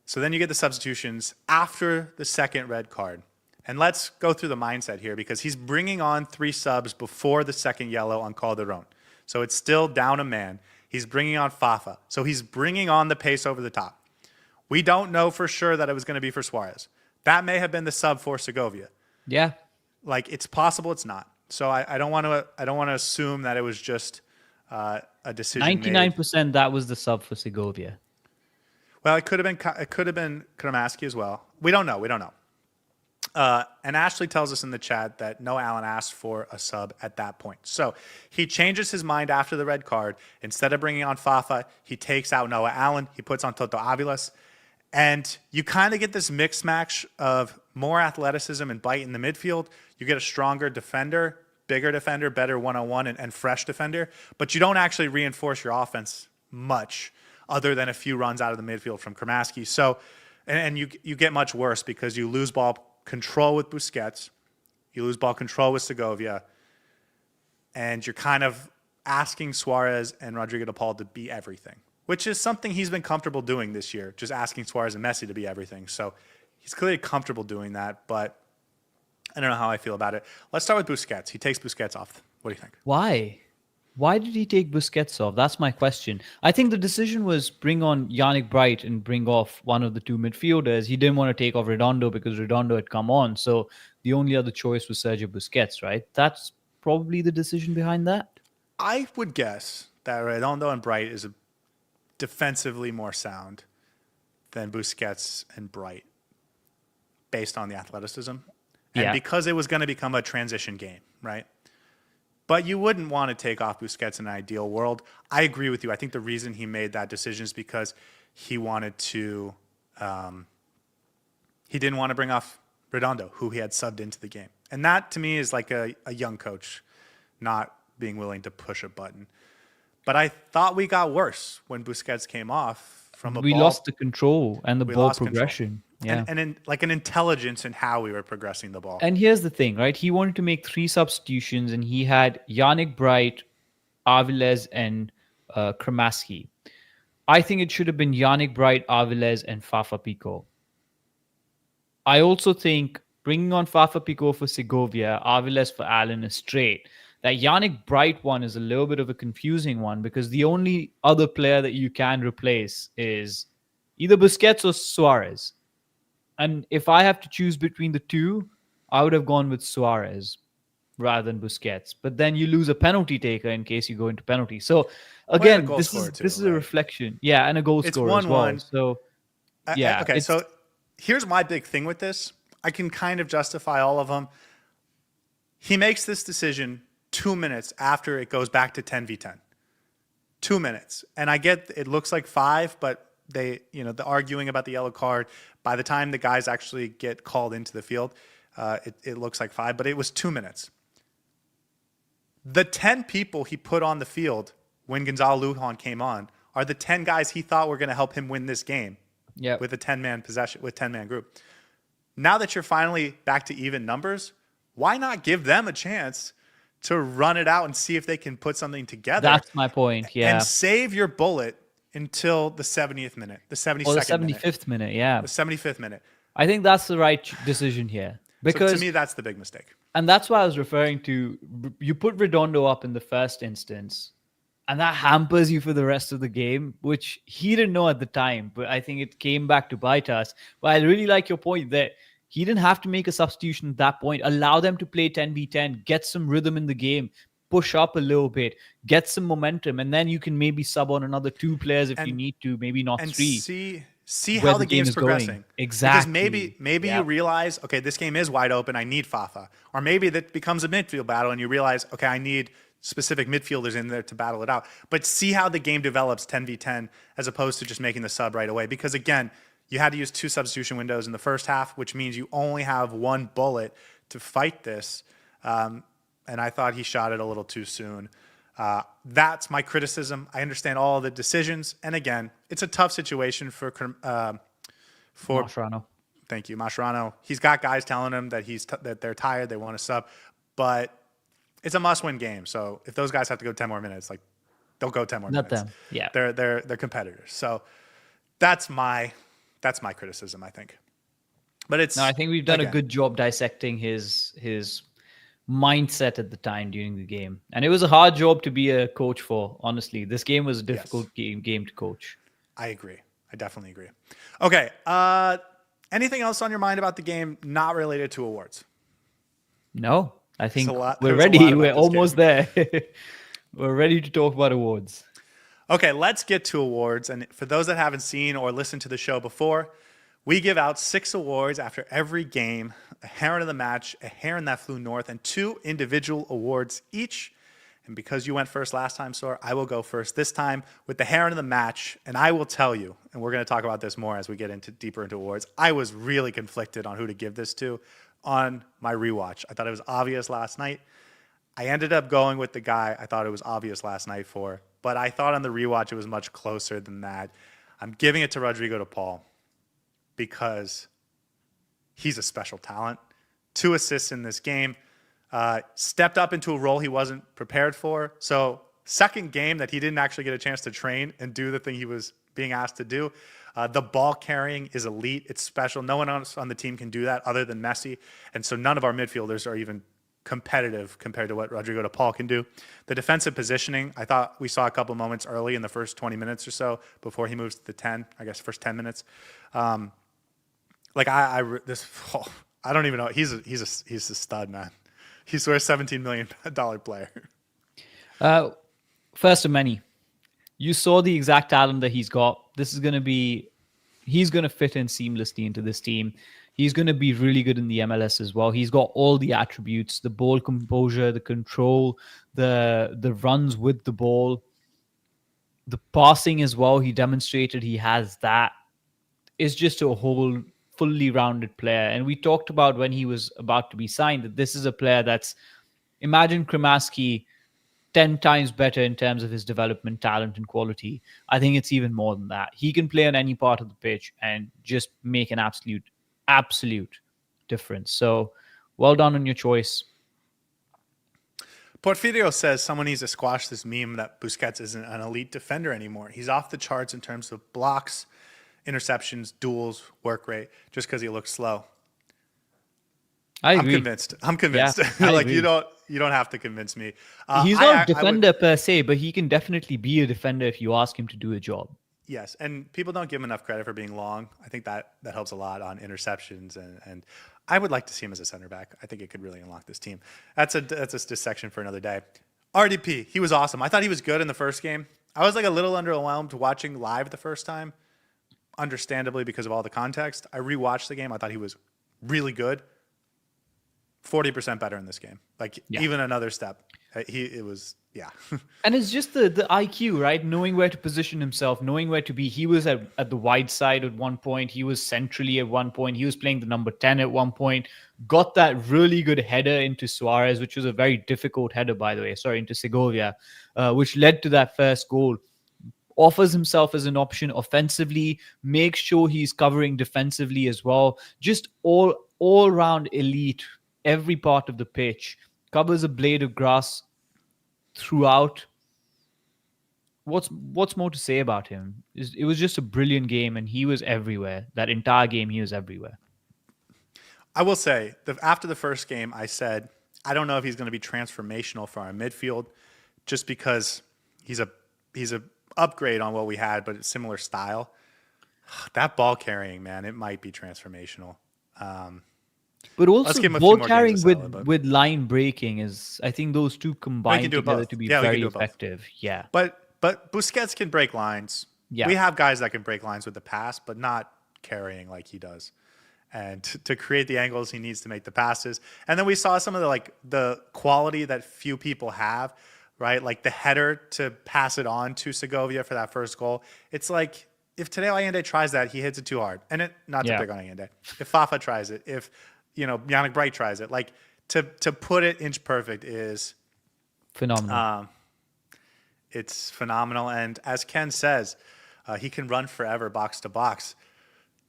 So then you get the substitutions after the second red card. And let's go through the mindset here because he's bringing on 3 subs before the second yellow on Calderon. So it's still down a man. He's bringing on Fafa. So he's bringing on the pace over the top. We don't know for sure that it was going to be for Suárez. That may have been the sub for Segovia. Yeah. Like, it's possible it's not. So I don't want to assume that it was just a decision 99% that was the sub for Segovia. Well, it could have been Kramaski as well. We don't know. And Ashley tells us in the chat that no Allen asked for a sub at that point. So he changes his mind after the red card. Instead of bringing on Fafa, he takes out Noah Allen. He puts on Toto Aviles. And you kind of get this mix match of more athleticism and bite in the midfield. You get a stronger defender, bigger defender, better one-on-one, and fresh defender. But you don't actually reinforce your offense much other than a few runs out of the midfield from Kramaski. So, and you get much worse because you lose ball control with Busquets. You lose ball control with Segovia. And you're kind of asking Suárez and Rodrigo de Paul to be everything, which is something he's been comfortable doing this year, just asking Suárez and Messi to be everything. So he's clearly comfortable doing that, but I don't know how I feel about it. Let's start with Busquets. He takes Busquets off. What do you think? Why? Why did he take Busquets off? That's my question. I think the decision was bring on Yannick Bright and bring off one of the 2 midfielders. He didn't want to take off Redondo because Redondo had come on. So the only other choice was Sergio Busquets, right? That's probably the decision behind that. I would guess that Redondo and Bright is defensively more sound than Busquets and Bright based on the athleticism. And because it was going to become a transition game, right? But you wouldn't want to take off Busquets in an ideal world. I agree with you. I think the reason he made that decision is because he wanted to, he didn't want to bring off Redondo, who he had subbed into the game. And that, to me, is like a young coach not being willing to push a button. But I thought we got worse when Busquets came off from a ball. We lost the control and the ball progression. Control. Yeah. And like an intelligence in how we were progressing the ball. And here's the thing, right? He wanted to make 3 substitutions, and he had Yannick Bright, Aviles, and Kramaski. I think it should have been Yannick Bright, Aviles, and Fafa Pico. I also think bringing on Fafa Pico for Segovia, Aviles for Allen is straight. That Yannick Bright one is a little bit of a confusing one because the only other player that you can replace is either Busquets or Suárez. And if I have to choose between the 2, I would have gone with Suárez rather than Busquets. But then you lose a penalty taker in case you go into penalty. So again, this is a reflection. Yeah, and a goal scorer as well. So yeah. Okay, so here's my big thing with this. I can kind of justify all of them. He makes this decision 2 minutes after it goes back to 10v10. 2 minutes. And I get it looks like 5, but the arguing about the yellow card, by the time the guys actually get called into the field, it looks like 5, but it was 2 minutes. The 10 people he put on the field when Gonzalo Lujan came on are the 10 guys he thought were going to help him win this game. Yeah. With a 10-man possession, with 10-man group. Now that you're finally back to even numbers, why not give them a chance to run it out and see if they can put something together? That's my point. Yeah. And save your bullet until the 70th minute, the 72nd or the 75th minute. Yeah. The 75th minute. I think that's the right decision here. Because so to me, that's the big mistake. And that's why I was referring to, you put Redondo up in the first instance, and that hampers you for the rest of the game, which he didn't know at the time, but I think it came back to bite us. But I really like your point that he didn't have to make a substitution at that point. Allow them to play 10v10, get some rhythm in the game, push up a little bit, get some momentum, and then you can maybe sub on another 2 players if you need to, maybe not 3. See how the game's progressing. Going. Exactly. Because maybe you realize, okay, this game is wide open. I need Fafa. Or maybe that becomes a midfield battle and you realize, okay, I need specific midfielders in there to battle it out. But see how the game develops 10v10 as opposed to just making the sub right away. Because again, you had to use 2 substitution windows in the first half, which means you only have 1 bullet to fight this. And I thought he shot it a little too soon. That's my criticism. I understand all the decisions. And again, it's a tough situation for Mascherano. Thank you, Mascherano. He's got guys telling him that that they're tired, they want to sub, but it's a must-win game. So if those guys have to go 10 more minutes, like they'll go 10 more minutes. Not them. Yeah. They're competitors. So that's my That's my criticism, I think. But it's, No, I think we've done a again, good job dissecting his mindset at the time during the game. And it was a hard job to be a coach for, honestly. This game was a difficult game to coach. I agree. I definitely agree. Okay. Anything else on your mind about the game not related to awards? No, I think we're There's a ready. lot about We're this almost game. there. We're ready to talk about awards. Okay, let's get to awards. And for those that haven't seen or listened to the show before, we give out 6 awards after every game: a Heron of the match, a Heron that flew north, and 2 individual awards each. And because you went first last time, Saur, I will go first this time with the Heron of the match. And I will tell you, and we're going to talk about this more as we get deeper into awards, I was really conflicted on who to give this to on my rewatch. I thought it was obvious last night. I ended up going with the guy I thought it was obvious last night for, but I thought on the rewatch it was much closer than that. I'm giving it to Rodrigo de Paul because he's a special talent. 2 assists in this game. Stepped up into a role he wasn't prepared for. So second game that he didn't actually get a chance to train and do the thing he was being asked to do. The ball carrying is elite. It's special. No one else on the team can do that other than Messi. And so none of our midfielders are even competitive compared to what Rodrigo de Paul can do. The defensive positioning, I thought we saw a couple moments early in the first 20 minutes or so before he moves to the 10, I guess first 10 minutes. I don't even know. He's a stud, man. He's worth $17 million player. First of many. You saw the exact talent that he's got. He's going to fit in seamlessly into this team. He's going to be really good in the MLS as well. He's got all the attributes: the ball composure, the control, the runs with the ball, the passing as well. He demonstrated he has that. It's just a whole fully rounded player. And we talked about when he was about to be signed that this is a player that's, imagine Kremaski 10 times better in terms of his development, talent, and quality. I think it's even more than that. He can play on any part of the pitch and just make an absolute difference. So well done on your choice. Porfirio says someone needs to squash this meme that Busquets isn't an elite defender anymore. He's off the charts in terms of blocks, interceptions, duels, work rate, just because he looks slow. I agree. I'm convinced. Yeah, like agree. You don't have to convince me. He's not a defender per se, but he can definitely be a defender if you ask him to do a job. Yes, and people don't give him enough credit for being long. I think that helps a lot on interceptions, and I would like to see him as a center back. I think it could really unlock this team. That's a dissection for another day. RDP, he was awesome. I thought he was good in the first game. I was like a little underwhelmed watching live the first time, understandably because of all the context. I rewatched the game. I thought he was really good. 40% better in this game. Even another step. It was. And it's just the IQ, right? Knowing where to position himself, knowing where to be. He was at the wide side at one point. He was centrally at one point. He was playing the number 10 at one point. Got that really good header into Suárez, which was a very difficult header, by the way. Sorry, into Segovia, which led to that first goal. Offers himself as an option offensively. Makes sure he's covering defensively as well. Just all round elite. Every part of the pitch. Covers a blade of grass throughout. What's more to say about him? It was just a brilliant game, and he was everywhere. That entire game, he was everywhere. I will say, after the first game, I said, I don't know if he's going to be transformational for our midfield, just because he's a upgrade on what we had, but it's similar style. That ball carrying, man, it might be transformational. But also ball carrying with line breaking is, I think those two combined together to be very effective. Yeah. But Busquets can break lines. Yeah. We have guys that can break lines with the pass, but not carrying like he does. And to create the angles, he needs to make the passes. And then we saw some of the quality that few people have, right? Like the header to pass it on to Segovia for that first goal. It's like, if Tadeo Allende tries that, he hits it too hard. And not to pick on Allende. If Fafa tries it, if Yannick Bright tries it, like to put it inch perfect is phenomenal. It's phenomenal. And as Ken says, he can run forever box to box.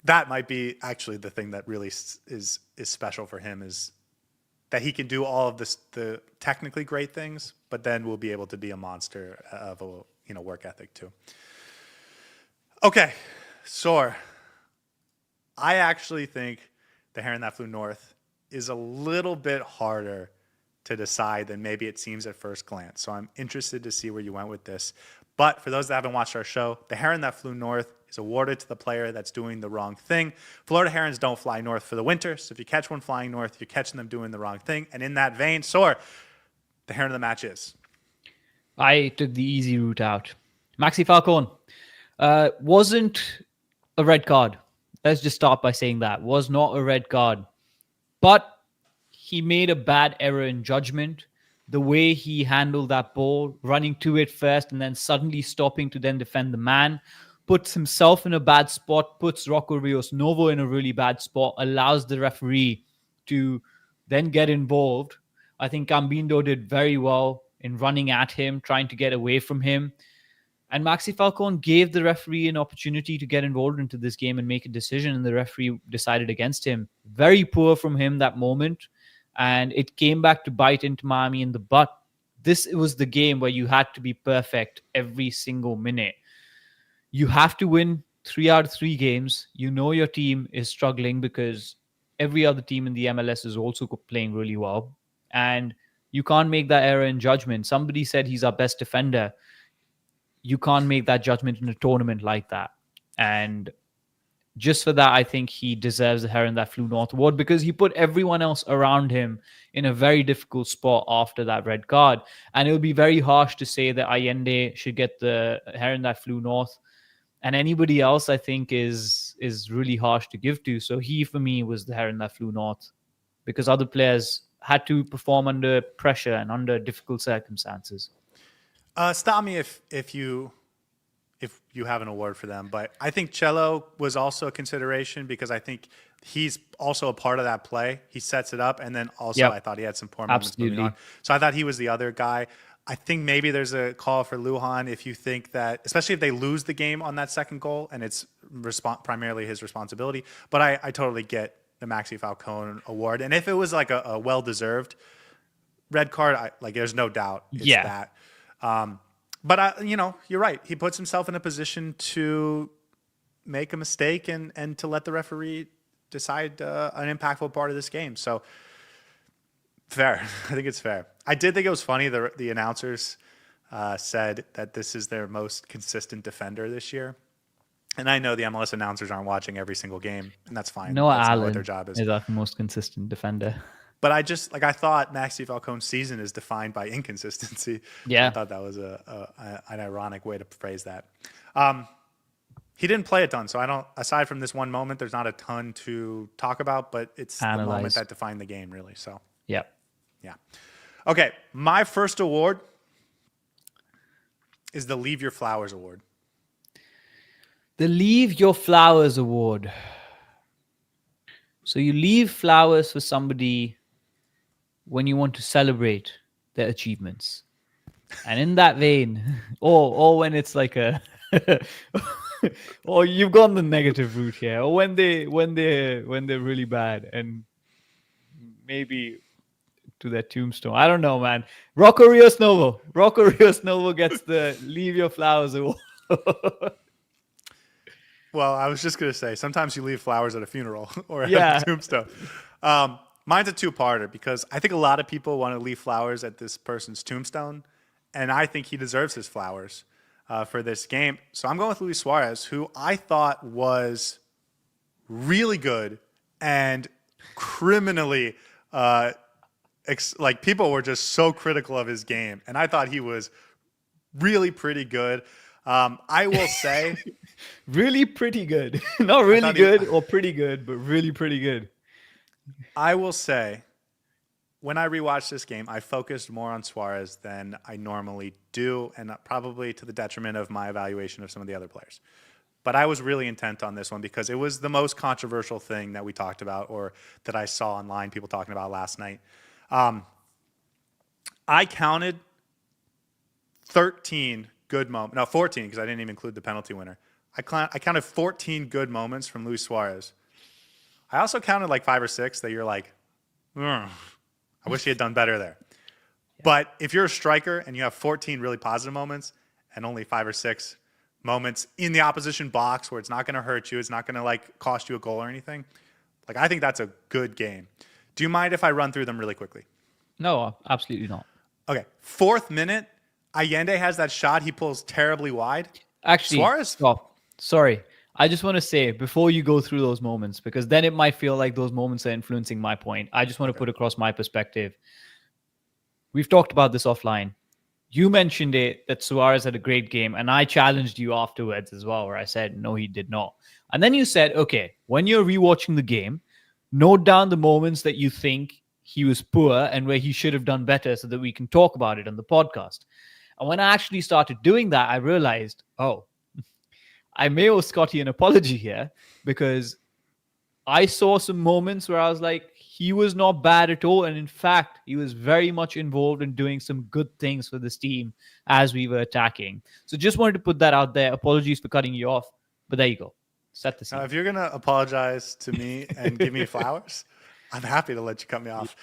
That might be actually the thing that really is special for him, is that he can do all of the technically great things, but then will be able to be a monster of a work ethic too. Okay, Saur, I actually think the Heron that flew north is a little bit harder to decide than maybe it seems at first glance. So I'm interested to see where you went with this. But for those that haven't watched our show, the Heron that flew north is awarded to the player that's doing the wrong thing. Florida Herons don't fly north for the winter. So if you catch one flying north, you're catching them doing the wrong thing. And in that vein, Saur, the Heron of the match is. I took the easy route out. Maxi Falcon wasn't a red card. Let's just start by saying that. Was not a red card. But he made a bad error in judgment. The way he handled that ball, running to it first and then suddenly stopping to then defend the man, puts himself in a bad spot, puts Rocco Ríos Novo in a really bad spot, allows the referee to then get involved. I think Cambindo did very well in running at him, trying to get away from him. And Maxi Falcon gave the referee an opportunity to get involved into this game and make a decision, and the referee decided against him. Very poor from him that moment, and it came back to bite into Miami in the butt. This was the game where you had to be perfect every single minute. You have to win 3 out of 3 games. You know your team is struggling because every other team in the MLS is also playing really well. And you can't make that error in judgment. Somebody said he's our best defender. You can't make that judgment in a tournament like that. And just for that, I think he deserves the Heron that flew north award because he put everyone else around him in a very difficult spot after that red card. And it would be very harsh to say that Allende should get the Heron that flew north. And anybody else, I think, is really harsh to give to. So he, for me, was the Heron that flew north because other players had to perform under pressure and under difficult circumstances. Stop me if you have an award for them, but I think Cello was also a consideration because I think he's also a part of that play. He sets it up, and then also I thought he had some poor moments moving on. So I thought he was the other guy. I think maybe there's a call for Lujan if you think that, especially if they lose the game on that second goal, and it's primarily his responsibility. But I totally get the Maxi Falcon award, and if it was like a well-deserved red card, there's no doubt it's that. But you're right. He puts himself in a position to make a mistake and to let the referee decide an impactful part of this game. So fair. I think it's fair. I did think it was funny. The announcers said that this is their most consistent defender this year. And I know the MLS announcers aren't watching every single game, and that's fine. Noah That's Allen not what their job is. Is our most consistent defender. But I just I thought Maxi Falcon's season is defined by inconsistency. Yeah, I thought that was an ironic way to phrase that. He didn't play a ton, so I don't. Aside from this one moment, there's not a ton to talk about. But it's the moment that defined the game, really. So yeah. Okay, my first award is the Leave Your Flowers Award. The Leave Your Flowers Award. So you leave flowers for somebody when you want to celebrate their achievements. And in that vein, or when it's like a or you've gone the negative route here, or when they're really bad and maybe to their tombstone. I don't know, man. Rocco Ríos Novo. Rocco Ríos Novo gets the Leave Your Flowers Award. Well, I was just going to say, sometimes you leave flowers at a funeral or at a tombstone. Mine's a two-parter because I think a lot of people want to leave flowers at this person's tombstone, and I think he deserves his flowers for this game. So I'm going with Luis Suárez, who I thought was really good and criminally people were just so critical of his game, and I thought he was really pretty good. I will say, really pretty good, not really good or pretty good, but really pretty good. I will say, when I rewatched this game, I focused more on Suárez than I normally do, and probably to the detriment of my evaluation of some of the other players. But I was really intent on this one because it was the most controversial thing that we talked about or that I saw online people talking about last night. I counted 13 good moments. No, 14 because I didn't even include the penalty winner. I counted 14 good moments from Luis Suárez. I also counted like 5 or 6 that you're like, I wish he had done better there. Yeah. But if you're a striker and you have 14 really positive moments and only 5 or 6 moments in the opposition box where it's not going to hurt you, it's not going to like cost you a goal or anything. Like, I think that's a good game. Do you mind if I run through them really quickly? No, absolutely not. Okay. 4th minute, Allende has that shot. He pulls terribly wide. Actually, Suárez? stop. Sorry. I just want to say before you go through those moments, because then it might feel like those moments are influencing my point. I just want to put across my perspective. We've talked about this offline. You mentioned it that Suárez had a great game, and I challenged you afterwards as well, where I said, no, he did not. And then you said, okay, when you're rewatching the game, note down the moments that you think he was poor and where he should have done better so that we can talk about it on the podcast. And when I actually started doing that, I realized, oh, I may owe Scotty an apology here because I saw some moments where I was like, he was not bad at all. And in fact, he was very much involved in doing some good things for this team as we were attacking. So just wanted to put that out there. Apologies for cutting you off, but there you go. Set the scene. If you're going to apologize to me and give me flowers, I'm happy to let you cut me off.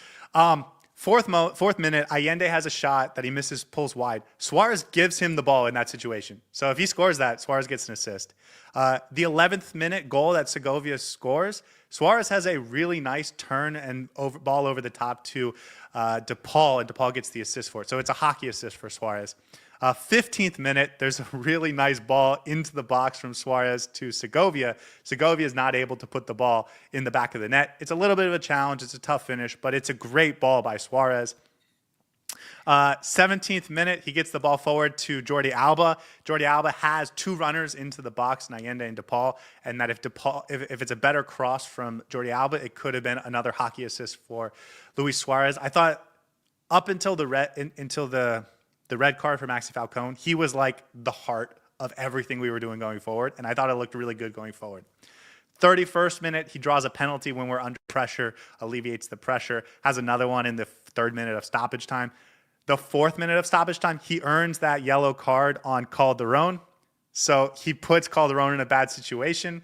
Fourth minute, Allende has a shot that he misses, pulls wide. Suárez gives him the ball in that situation. So if he scores that, Suárez gets an assist. The 11th minute goal that Segovia scores, Suárez has a really nice turn and ball over the top to DePaul, and DePaul gets the assist for it. So it's a hockey assist for Suárez. 15th minute, there's a really nice ball into the box from Suárez to Segovia. Segovia is not able to put the ball in the back of the net. It's a little bit of a challenge. It's a tough finish, but it's a great ball by Suárez. 17th minute, he gets the ball forward to Jordi Alba. Jordi Alba has 2 runners into the box, Allende and DePaul, and that if it's a better cross from Jordi Alba, it could have been another hockey assist for Luis Suárez. I thought up until the red card for Maxi Falcon, he was like the heart of everything we were doing going forward, and I thought it looked really good going forward. 31st minute, he draws a penalty when we're under pressure, alleviates the pressure, has another one in the 3rd minute of stoppage time. The 4th minute of stoppage time, he earns that yellow card on Calderon, so he puts Calderon in a bad situation.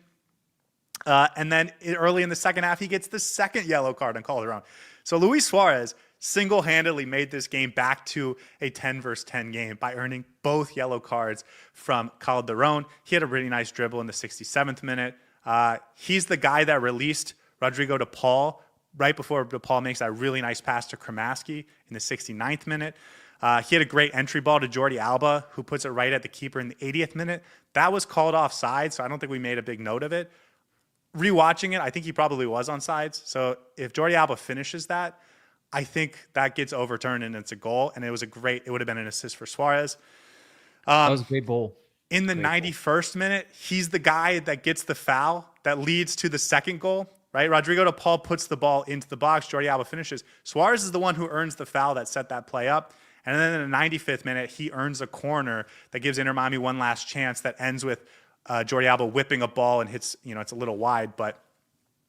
And then early in the second half, he gets the 2nd yellow card on Calderon. So Luis Suárez single-handedly made this game back to a 10 versus 10 game by earning both yellow cards from Calderon. He had a really nice dribble in the 67th minute. He's the guy that released Rodrigo DePaul right before DePaul makes that really nice pass to Kramaski in the 69th minute. He had a great entry ball to Jordi Alba, who puts it right at the keeper in the 80th minute. That was called offside, so I don't think we made a big note of it. Rewatching it, I think he probably was on sides. So if Jordi Alba finishes that, I think that gets overturned and it's a goal. And it would have been an assist for Suárez. That was a great ball. In the 91st minute, he's the guy that gets the foul that leads to the 2nd goal, right? Rodrigo DePaul puts the ball into the box. Jordi Alba finishes. Suárez is the one who earns the foul that set that play up. And then in the 95th minute, he earns a corner that gives Inter Miami one last chance that ends with Jordi Alba whipping a ball and hits, it's a little wide, but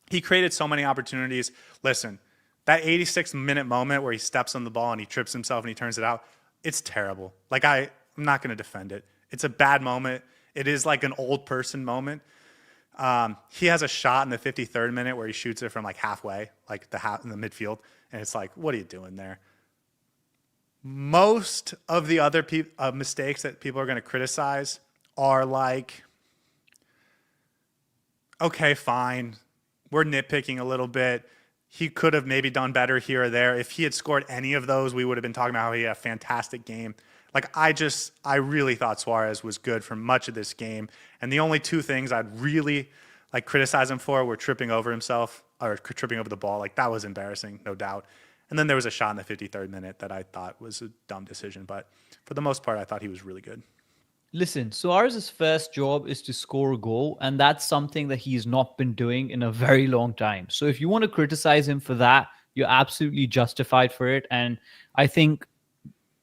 he created so many opportunities. Listen, that 86th-minute moment where he steps on the ball and he trips himself and he turns it out, it's terrible. Like, I'm not going to defend it. It's a bad moment. It is like an old person moment. He has a shot in the 53rd minute where he shoots it from like halfway, like in the midfield, and it's like, what are you doing there? Most of the other mistakes that people are going to criticize are like, okay, fine, we're nitpicking a little bit. He could have maybe done better here or there. If he had scored any of those, we would have been talking about how he had a fantastic game. Like, I really thought Suárez was good for much of this game. And the only 2 things I'd really criticize him for were tripping over himself or tripping over the ball. Like, that was embarrassing, no doubt. And then there was a shot in the 53rd minute that I thought was a dumb decision. But for the most part, I thought he was really good. Listen, Suárez's first job is to score a goal, and that's something that he's not been doing in a very long time. So if you want to criticize him for that, you're absolutely justified for it. And I think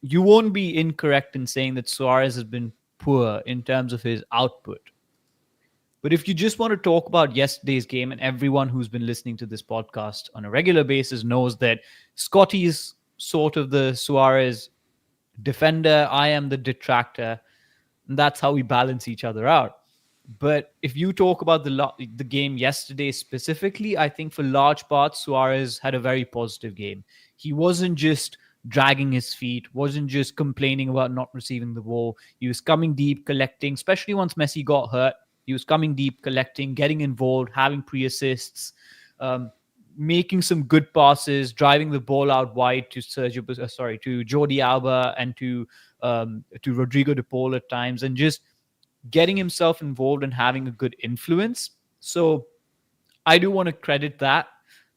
you won't be incorrect in saying that Suárez has been poor in terms of his output. But if you just want to talk about yesterday's game, and everyone who's been listening to this podcast on a regular basis knows that Scotty is sort of the Suárez defender, I am the detractor. And that's how we balance each other out. But if you talk about the game yesterday specifically, I think for large parts, Suárez had a very positive game. He wasn't just dragging his feet, wasn't just complaining about not receiving the ball. He was coming deep, collecting, especially once Messi got hurt. He was coming deep, collecting, getting involved, having pre-assists, making some good passes, driving the ball out wide to to Jordi Alba and to Rodrigo de Paul at times, and just getting himself involved and having a good influence. So I do want to credit that.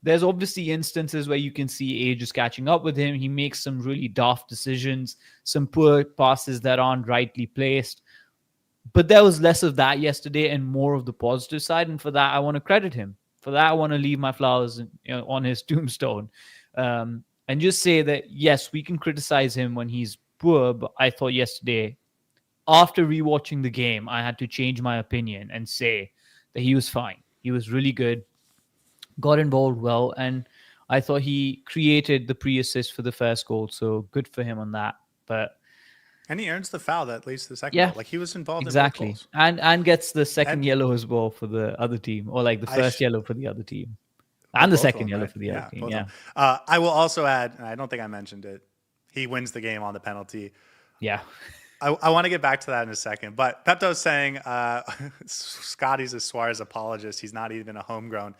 There's obviously instances where you can see age is catching up with him. He makes some really daft decisions, some poor passes that aren't rightly placed. But there was less of that yesterday and more of the positive side. And for that, I want to credit him. For that, I want to leave my flowers on his tombstone. And just say that, yes, we can criticize him when he's poor. But I thought yesterday, after rewatching the game, I had to change my opinion and say that he was fine. He was really good, got involved well, and I thought he created the pre-assist for the first goal. So good for him on that. And he earns the foul that leads to the second goal. Like, he was involved in both goals. And gets the second yellow as well for the other team, or like the first yellow for the other team. And the second yellow for the other team. Yeah. I will also add, and I don't think I mentioned it, he wins the game on the penalty. Yeah. I want to get back to that in a second. But Pepto's saying Scotty's a Suárez apologist. He's not even a homegrown.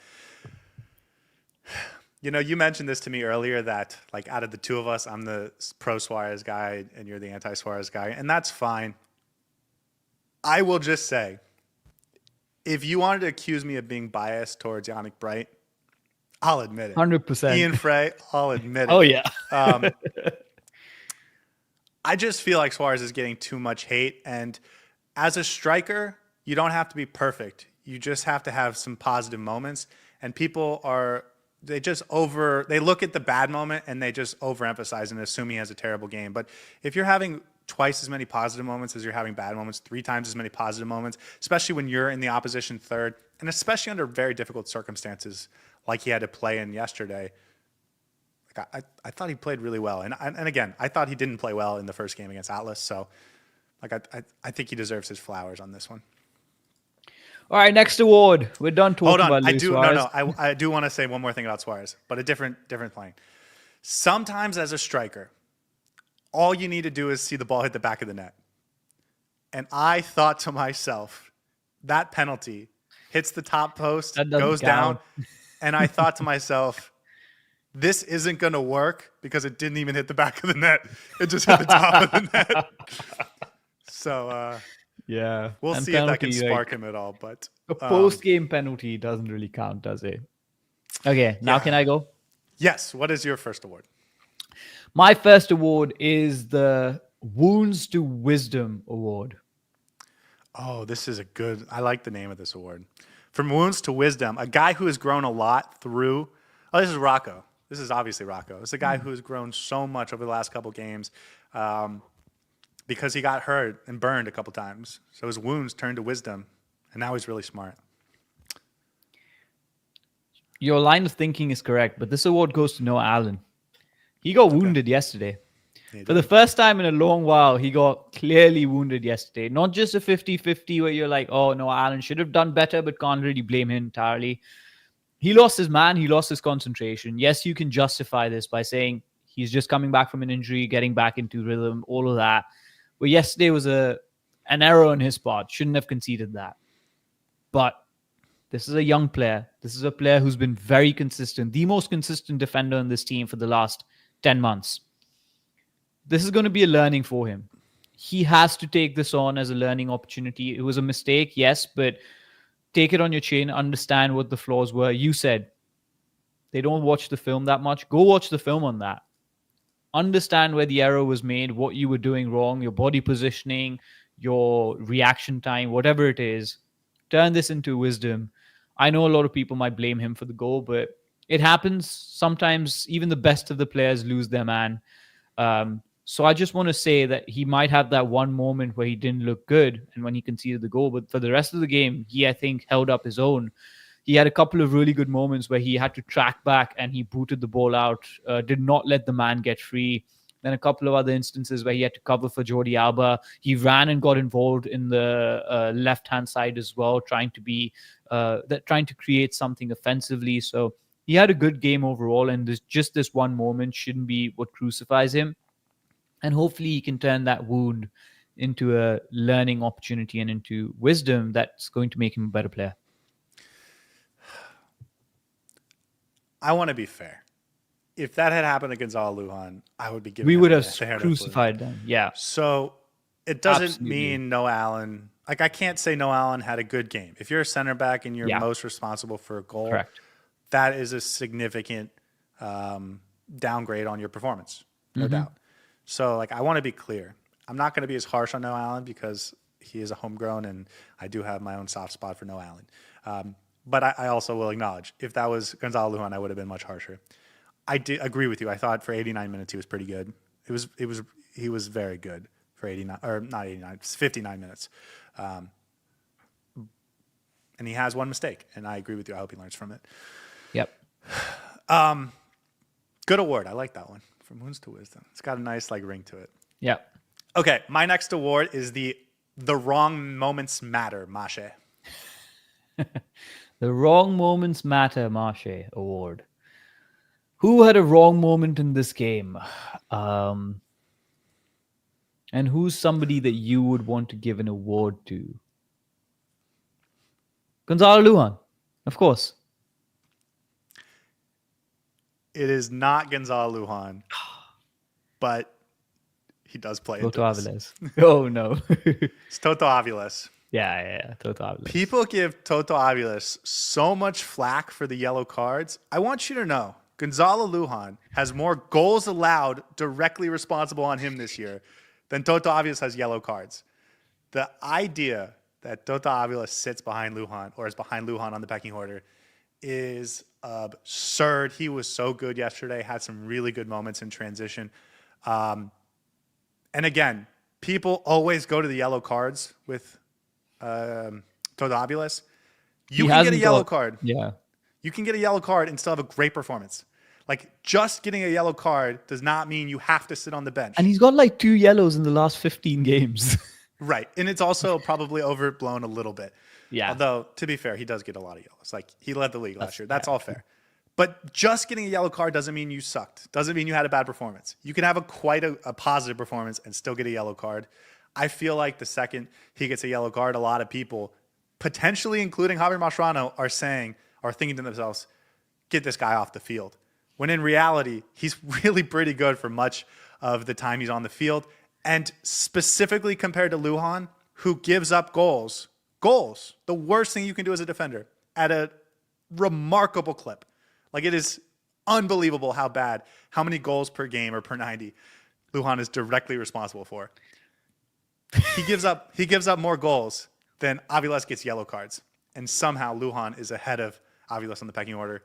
You know, you mentioned this to me earlier that, like, out of the two of us, I'm the pro-Suárez guy and you're the anti-Suárez guy, and that's fine. I will just say, if you wanted to accuse me of being biased towards Yannick Bright, I'll admit it. 100%. Ian Frey, I'll admit it. Oh, yeah. I just feel like Suárez is getting too much hate, and as a striker, you don't have to be perfect. You just have to have some positive moments, and people are... They look at the bad moment and they just overemphasize and assume he has a terrible game. But if you're having twice as many positive moments as you're having bad moments, 3 times as many positive moments, especially when you're in the opposition third, and especially under very difficult circumstances like he had to play in yesterday, like I thought he played really well. And again, I thought he didn't play well in the first game against Atlas. So like I think he deserves his flowers on this one. All right, next award. We're done talking about Luis Suárez. I do want to say one more thing about Suárez, but a different plane. Sometimes as a striker, all you need to do is see the ball hit the back of the net. And I thought to myself, that penalty hits the top post, goes down, and I thought to myself, this isn't going to work because it didn't even hit the back of the net. It just hit the top of the net. So, yeah, we'll see if that can spark him at all. But a post-game penalty doesn't really count, does it? Okay, now can I go? Yes. What is your first award? My first award is the Wounds to Wisdom Award. Oh, this is I like the name of this award. From Wounds to Wisdom, a guy who has grown a lot through. Oh, this is Rocco. This is obviously Rocco. It's a guy who has grown so much over the last couple games. Because he got hurt and burned a couple times. So his wounds turned to wisdom, and now he's really smart. Your line of thinking is correct, but this award goes to Noah Allen. He got wounded yesterday. For the first time in a long while, he got clearly wounded yesterday. Not just a 50-50 where you're like, oh, Noah Allen should have done better, but can't really blame him entirely. He lost his man. He lost his concentration. Yes, you can justify this by saying he's just coming back from an injury, getting back into rhythm, all of that. But yesterday was an error on his part. Shouldn't have conceded that. But this is a young player. This is a player who's been very consistent, the most consistent defender on this team for the last 10 months. This is going to be a learning for him. He has to take this on as a learning opportunity. It was a mistake, yes, but take it on your chin, understand what the flaws were. You said they don't watch the film that much. Go watch the film on that. Understand where the error was made, what you were doing wrong, your body positioning, your reaction time, whatever it is. Turn this into wisdom. I know a lot of people might blame him for the goal, but it happens. Sometimes even the best of the players lose their man. So I just want to say that he might have that one moment where he didn't look good and when he conceded the goal. But for the rest of the game, he, I think, held up his own. He had a couple of really good moments where he had to track back and he booted the ball out, did not let the man get free. Then a couple of other instances where he had to cover for Jordi Alba. He ran and got involved in the left-hand side as well, trying to create something offensively. So he had a good game overall, and just this one moment shouldn't be what crucifies him. And hopefully he can turn that wound into a learning opportunity and into wisdom that's going to make him a better player. I want to be fair. If that had happened to Gonzalo Lujan, I would be giving. We him would the have fair to crucified them. Yeah. So it doesn't Absolutely. mean Noah Allen. Like, I can't say Noah Allen had a good game. If you're a center back and you're Yeah. most responsible for a goal, Correct. that is a significant downgrade on your performance, no doubt. So, like, I want to be clear. I'm not going to be as harsh on Noah Allen because he is a homegrown, and I do have my own soft spot for Noah Allen. But I also will acknowledge, if that was Gonzalo Lujan, I would have been much harsher. I did agree with you. I thought for 89 minutes he was pretty good. He was very good for 89, or not 89, it's 59 minutes. And he has one mistake, and I agree with you. I hope he learns from it. Yep. Good award. I like that one. From wounds to wisdom. It's got a nice ring to it. Yep. Okay, my next award is the wrong moments matter, Masche. The Wrong Moments Matter Marche Award. Who had a wrong moment in this game? And who's somebody that you would want to give an award to? Gonzalo Lujan, of course. It is not Gonzalo Lujan, but he does play into Toto this. Aviles. Oh, no. It's Toto Aviles. Yeah. Toto Aviles. People give Toto Aviles so much flack for the yellow cards. I want you to know, Gonzalo Lujan has more goals allowed directly responsible on him this year than Toto Aviles has yellow cards. The idea that Toto Aviles sits behind Lujan or is behind Lujan on the pecking order is absurd. He was so good yesterday, had some really good moments in transition. And again, people always go to the yellow cards with Toto Aviles. You can get a yellow card. Yeah. You can get a yellow card and still have a great performance. Like, just getting a yellow card does not mean you have to sit on the bench. And he's got 2 yellows in the last 15 games. Right. And it's also probably overblown a little bit. Yeah. Although, to be fair, he does get a lot of yellows. He led the league last year. That's all fair. But just getting a yellow card doesn't mean you sucked. Doesn't mean you had a bad performance. You can have quite a positive performance and still get a yellow card. I feel like the second he gets a yellow card, a lot of people, potentially including Javier Mascherano, are thinking to themselves, get this guy off the field. When in reality, he's really pretty good for much of the time he's on the field. And specifically compared to Lujan, who gives up goals, the worst thing you can do as a defender, at a remarkable clip. It is unbelievable how many goals per game or per 90 Lujan is directly responsible for. He gives up more goals than Aviles gets yellow cards. And somehow Lujan is ahead of Aviles on the pecking order.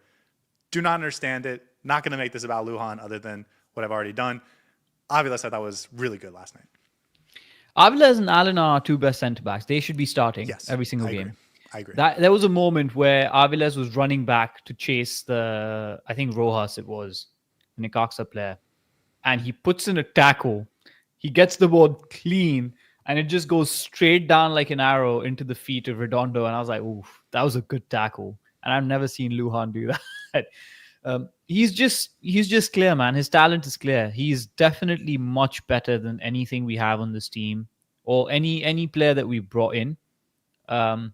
Do not understand it. Not going to make this about Lujan other than what I've already done. Aviles, I thought, was really good last night. Aviles and Allen are our 2 best centre-backs. They should be starting every single game. I agree. There was a moment where Aviles was running back to chase I think Rojas it was, the Necaxa player. And he puts in a tackle. He gets the ball clean, and it just goes straight down like an arrow into the feet of Redondo. And I was like, oof, that was a good tackle. And I've never seen Lujan do that. He's just clear, man. His talent is clear. He's definitely much better than anything we have on this team or any player that we've brought in. And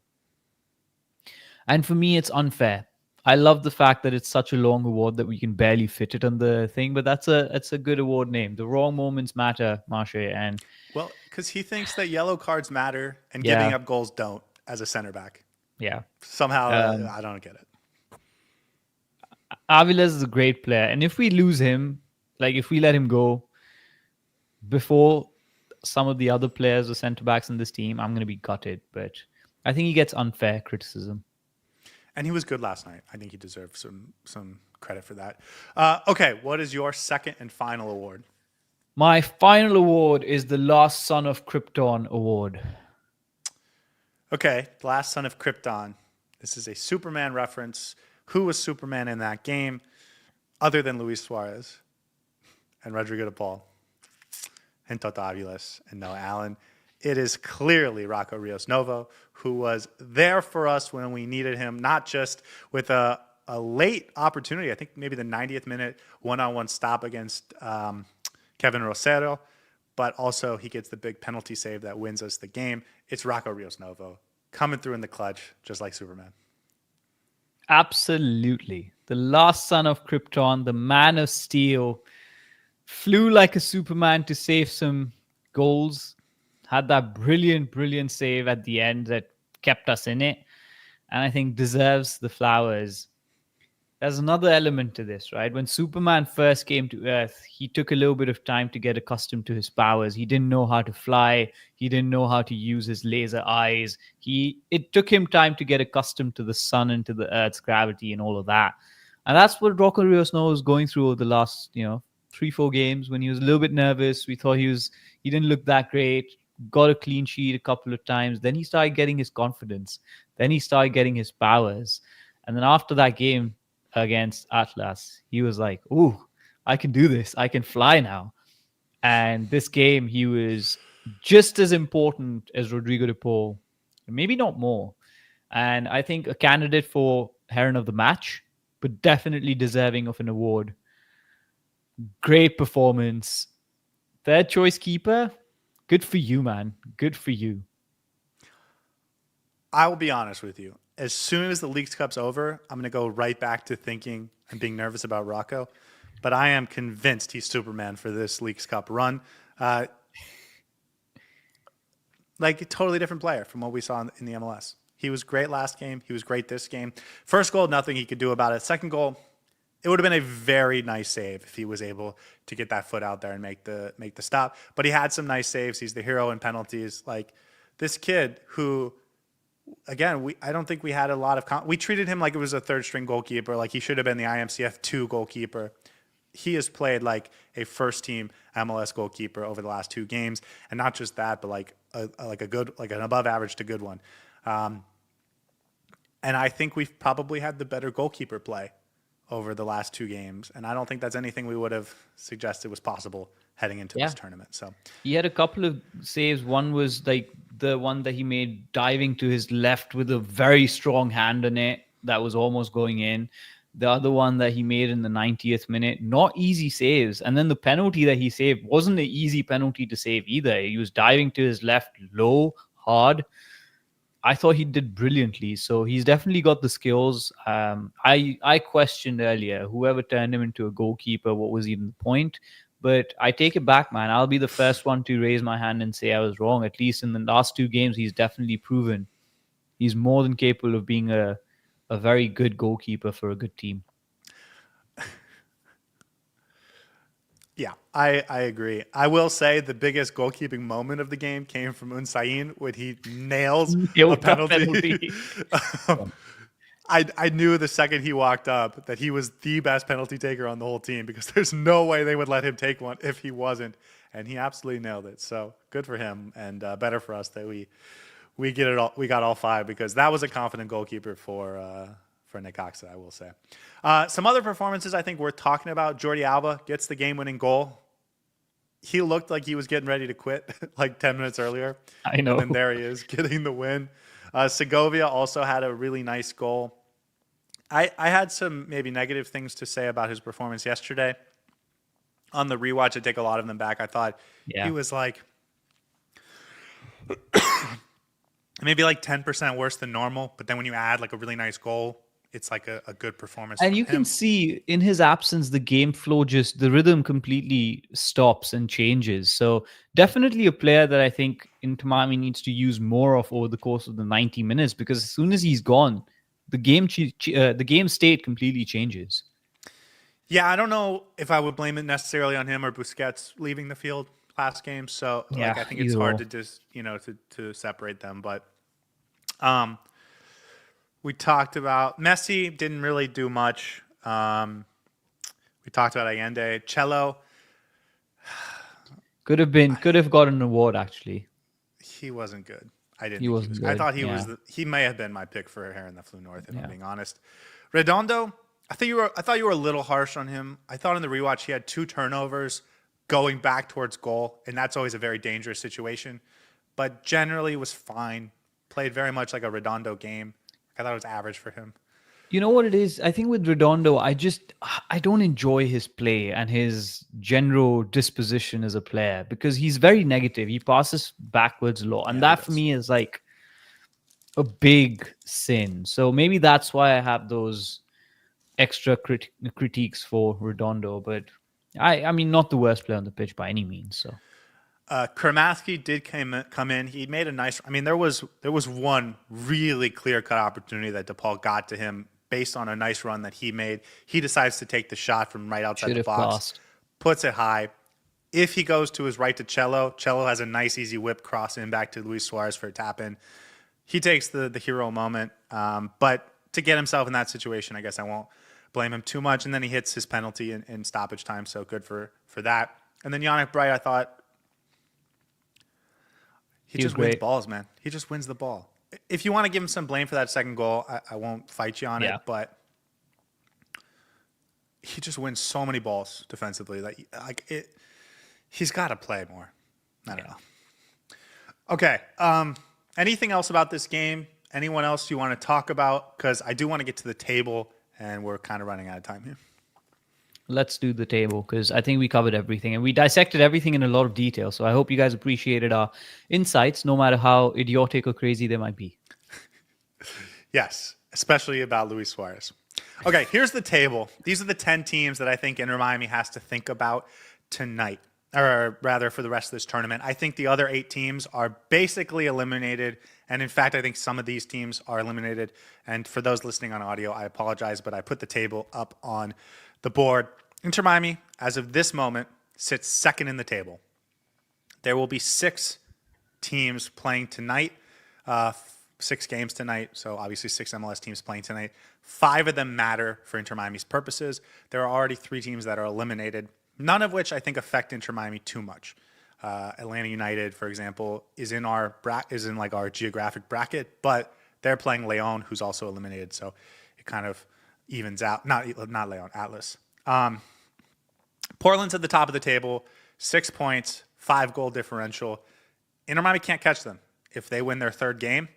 for me, it's unfair. I love the fact that it's such a long award that we can barely fit it on the thing, but that's a good award name. The Wrong Moments Matter, Marche. And well, because he thinks that yellow cards matter and giving up goals don't as a center back. Yeah. Somehow, I don't get it. Aviles is a great player. And if we lose him, if we let him go before some of the other players or centre-backs in this team, I'm going to be gutted. But I think he gets unfair criticism. And he was good last night. I think he deserves some credit for that. Okay, what is your second and final award? My final award is the Last Son of Krypton Award. Okay, Last Son of Krypton. This is a Superman reference. Who was Superman in that game other than Luis Suárez and Rodrigo de Paul and Toto Aviles and Noah Allen? It is clearly Rocco Ríos Novo, who was there for us when we needed him, not just with a a late opportunity. I think maybe the 90th minute one-on-one stop against Kevin Rosero, but also he gets the big penalty save that wins us the game. It's Rocco Ríos Novo coming through in the clutch, just like Superman. Absolutely. The last son of Krypton, the man of steel, flew like a Superman to save some goals, had that brilliant save at the end that kept us in it, and I think deserves the flowers. There's another element to this, right? When Superman first came to Earth, he took a little bit of time to get accustomed to his powers. He didn't know how to fly. He didn't know how to use his laser eyes. It took him time to get accustomed to the sun and to the Earth's gravity and all of that. And that's what Rocco Ríos Novo was going through over the last, 3-4 games when he was a little bit nervous. We thought he didn't look that great. Got a clean sheet a couple of times. Then he started getting his confidence. Then he started getting his powers. And then after that game against Atlas, he was like, "Ooh, I can do this. I can fly now." And this game, he was just as important as Rodrigo de Paul, maybe not more. And I think a candidate for Heron of the Match, but definitely deserving of an award. Great performance. Third choice keeper. Good for you, man. Good for you. I will be honest with you. As soon as the Leagues Cup's over, I'm going to go right back to thinking and being nervous about Rocco. But I am convinced he's Superman for this Leagues Cup run. Like a totally different player from what we saw in the MLS. He was great last game. He was great this game. First goal, nothing he could do about it. Second goal, it would have been a very nice save if he was able to get that foot out there and make the stop. But he had some nice saves. He's the hero in penalties. Like this kid who, again, I don't think we had a lot of we treated him like it was a third string goalkeeper, like he should have been the IMCF 2 goalkeeper. He has played like a first team MLS goalkeeper over the last 2 games, and not just that, but like a good, like an above average to good one. And I think we've probably had the better goalkeeper play over the last 2 games, and I don't think that's anything we would have suggested was possible heading into this tournament. So he had a couple of saves. One was like the one that he made diving to his left with a very strong hand on it that was almost going in. The other one that he made in the 90th minute, not easy saves. And then the penalty that he saved wasn't an easy penalty to save either. He was diving to his left low, hard. I thought he did brilliantly. So he's definitely got the skills. I questioned earlier, whoever turned him into a goalkeeper, what was even the point? But I take it back, man. I'll be the first one to raise my hand and say I was wrong. At least in the last 2 games, he's definitely proven he's more than capable of being a very good goalkeeper for a good team. Yeah, I agree. I will say the biggest goalkeeping moment of the game came from Unsain when he nails a penalty. I knew the second he walked up that he was the best penalty taker on the whole team, because there's no way they would let him take one if he wasn't, and he absolutely nailed it. So good for him, and better for us that we get it all. We got all 5, because that was a confident goalkeeper for Necaxa, I will say. Some other performances I think worth talking about. Jordi Alba gets the game-winning goal. He looked like he was getting ready to quit like 10 minutes earlier. I know. And then there he is getting the win. Segovia also had a really nice goal. I had some maybe negative things to say about his performance yesterday. On the rewatch, I take a lot of them back. I thought he was like maybe like 10% worse than normal. But then when you add like a really nice goal, it's like a good performance. And you can see in his absence, the game flow the rhythm completely stops and changes. So definitely a player that I think Inter Miami needs to use more of over the course of the 90 minutes, because as soon as he's gone, the game state completely changes. Yeah, I don't know if I would blame it necessarily on him or Busquets leaving the field last game. So like, I think it's hard to just, to separate them. But we talked about Messi, didn't really do much. We talked about Allende. Cello. Could have got an award, actually. He wasn't good. I didn't. He wasn't good. I thought he was. He may have been my pick for Heron that flew north, if I'm being honest. Redondo, I thought you were a little harsh on him. I thought in the rewatch he had 2 turnovers going back towards goal, and that's always a very dangerous situation. But generally was fine. Played very much like a Redondo game. I thought it was average for him. You know what it is? I think with Redondo, I don't enjoy his play and his general disposition as a player because he's very negative. He passes backwards a lot, and Yeah, he that for does. me is like a big sin. So maybe that's why I have those extra critiques for Redondo. But I mean, not the worst player on the pitch by any means. So Kermaski did come in. He made a nice. I mean, there was one really clear cut opportunity that DePaul got to him based on a nice run that he made. He decides to take the shot from right outside should the have box, passed. puts it high. If he goes to his right to Cello, Cello has a nice easy whip cross in back to Luis Suarez for a tap in. He takes the hero moment, but to get himself in that situation, I guess I won't blame him too much. And then he hits his penalty in stoppage time, so good for that. And then Yannick Bright, I thought he He was just wins great. balls, man. He just wins the ball. If you want to give him some blame for that second goal, I won't fight you on it, Yeah. but he just wins so many balls defensively. He's got to play more. I don't know. Okay. Anything else about this game? Anyone else you want to talk about? Because I do want to get to the table, and we're kind of running out of time here. Let's do the table because I think we covered everything and we dissected everything in a lot of detail. So I hope you guys appreciated our insights, no matter how idiotic or crazy they might be. Yes, especially about Luis Suarez. Okay, here's the table. These are the 10 teams that I think Inter Miami has to think about tonight, or rather for the rest of this tournament. I think the other 8 teams are basically eliminated. And in fact, I think some of these teams are eliminated. And for those listening on audio, I apologize, but I put the table up on the board. Inter Miami, as of this moment, sits second in the table. There will be 6 teams playing tonight, 6 games tonight. So obviously 6 MLS teams playing tonight. 5 of them matter for Inter Miami's purposes. There are already 3 teams that are eliminated, none of which I think affect Inter Miami too much. Atlanta United, for example, is in our geographic bracket, but they're playing Leon, who's also eliminated. So it kind of evens out. Not Leon, Atlas. Portland's at the top of the table, 6 points, 5 goal differential. Inter Miami can't catch them if they win their third game.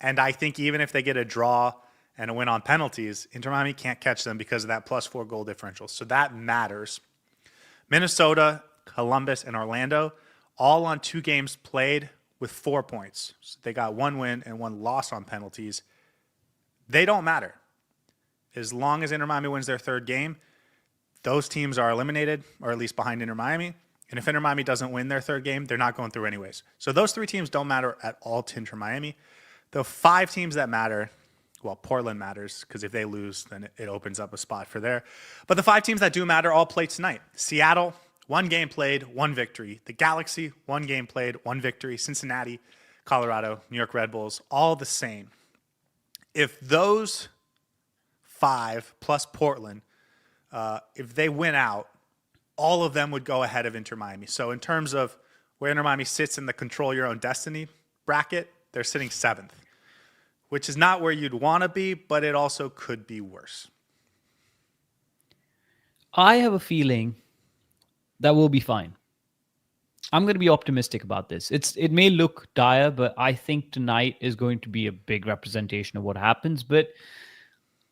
And I think even if they get a draw and a win on penalties, Inter Miami can't catch them because of that +4 goal differential. So that matters. Minnesota, Columbus, and Orlando, all on 2 games played with 4 points. So they got 1 win and 1 loss on penalties. They don't matter. As long as Inter Miami wins their third game, those teams are eliminated, or at least behind Inter Miami. And if Inter Miami doesn't win their third game, they're not going through anyways. So those 3 teams don't matter at all to Inter Miami. The 5 teams that matter, well, Portland matters because if they lose, then it opens up a spot for there. But the 5 teams that do matter all play tonight. Seattle, 1 game played, 1 victory. The Galaxy, 1 game played, 1 victory. Cincinnati, Colorado, New York Red Bulls, all the same. If those 5 plus Portland, if they win out, all of them would go ahead of Inter Miami. So in terms of where Inter Miami sits in the control your own destiny bracket, they're sitting 7th, which is not where you'd want to be, but it also could be worse. I have a feeling that we'll be fine. I'm going to be optimistic about this. It may look dire, but I think tonight is going to be a big representation of what happens. But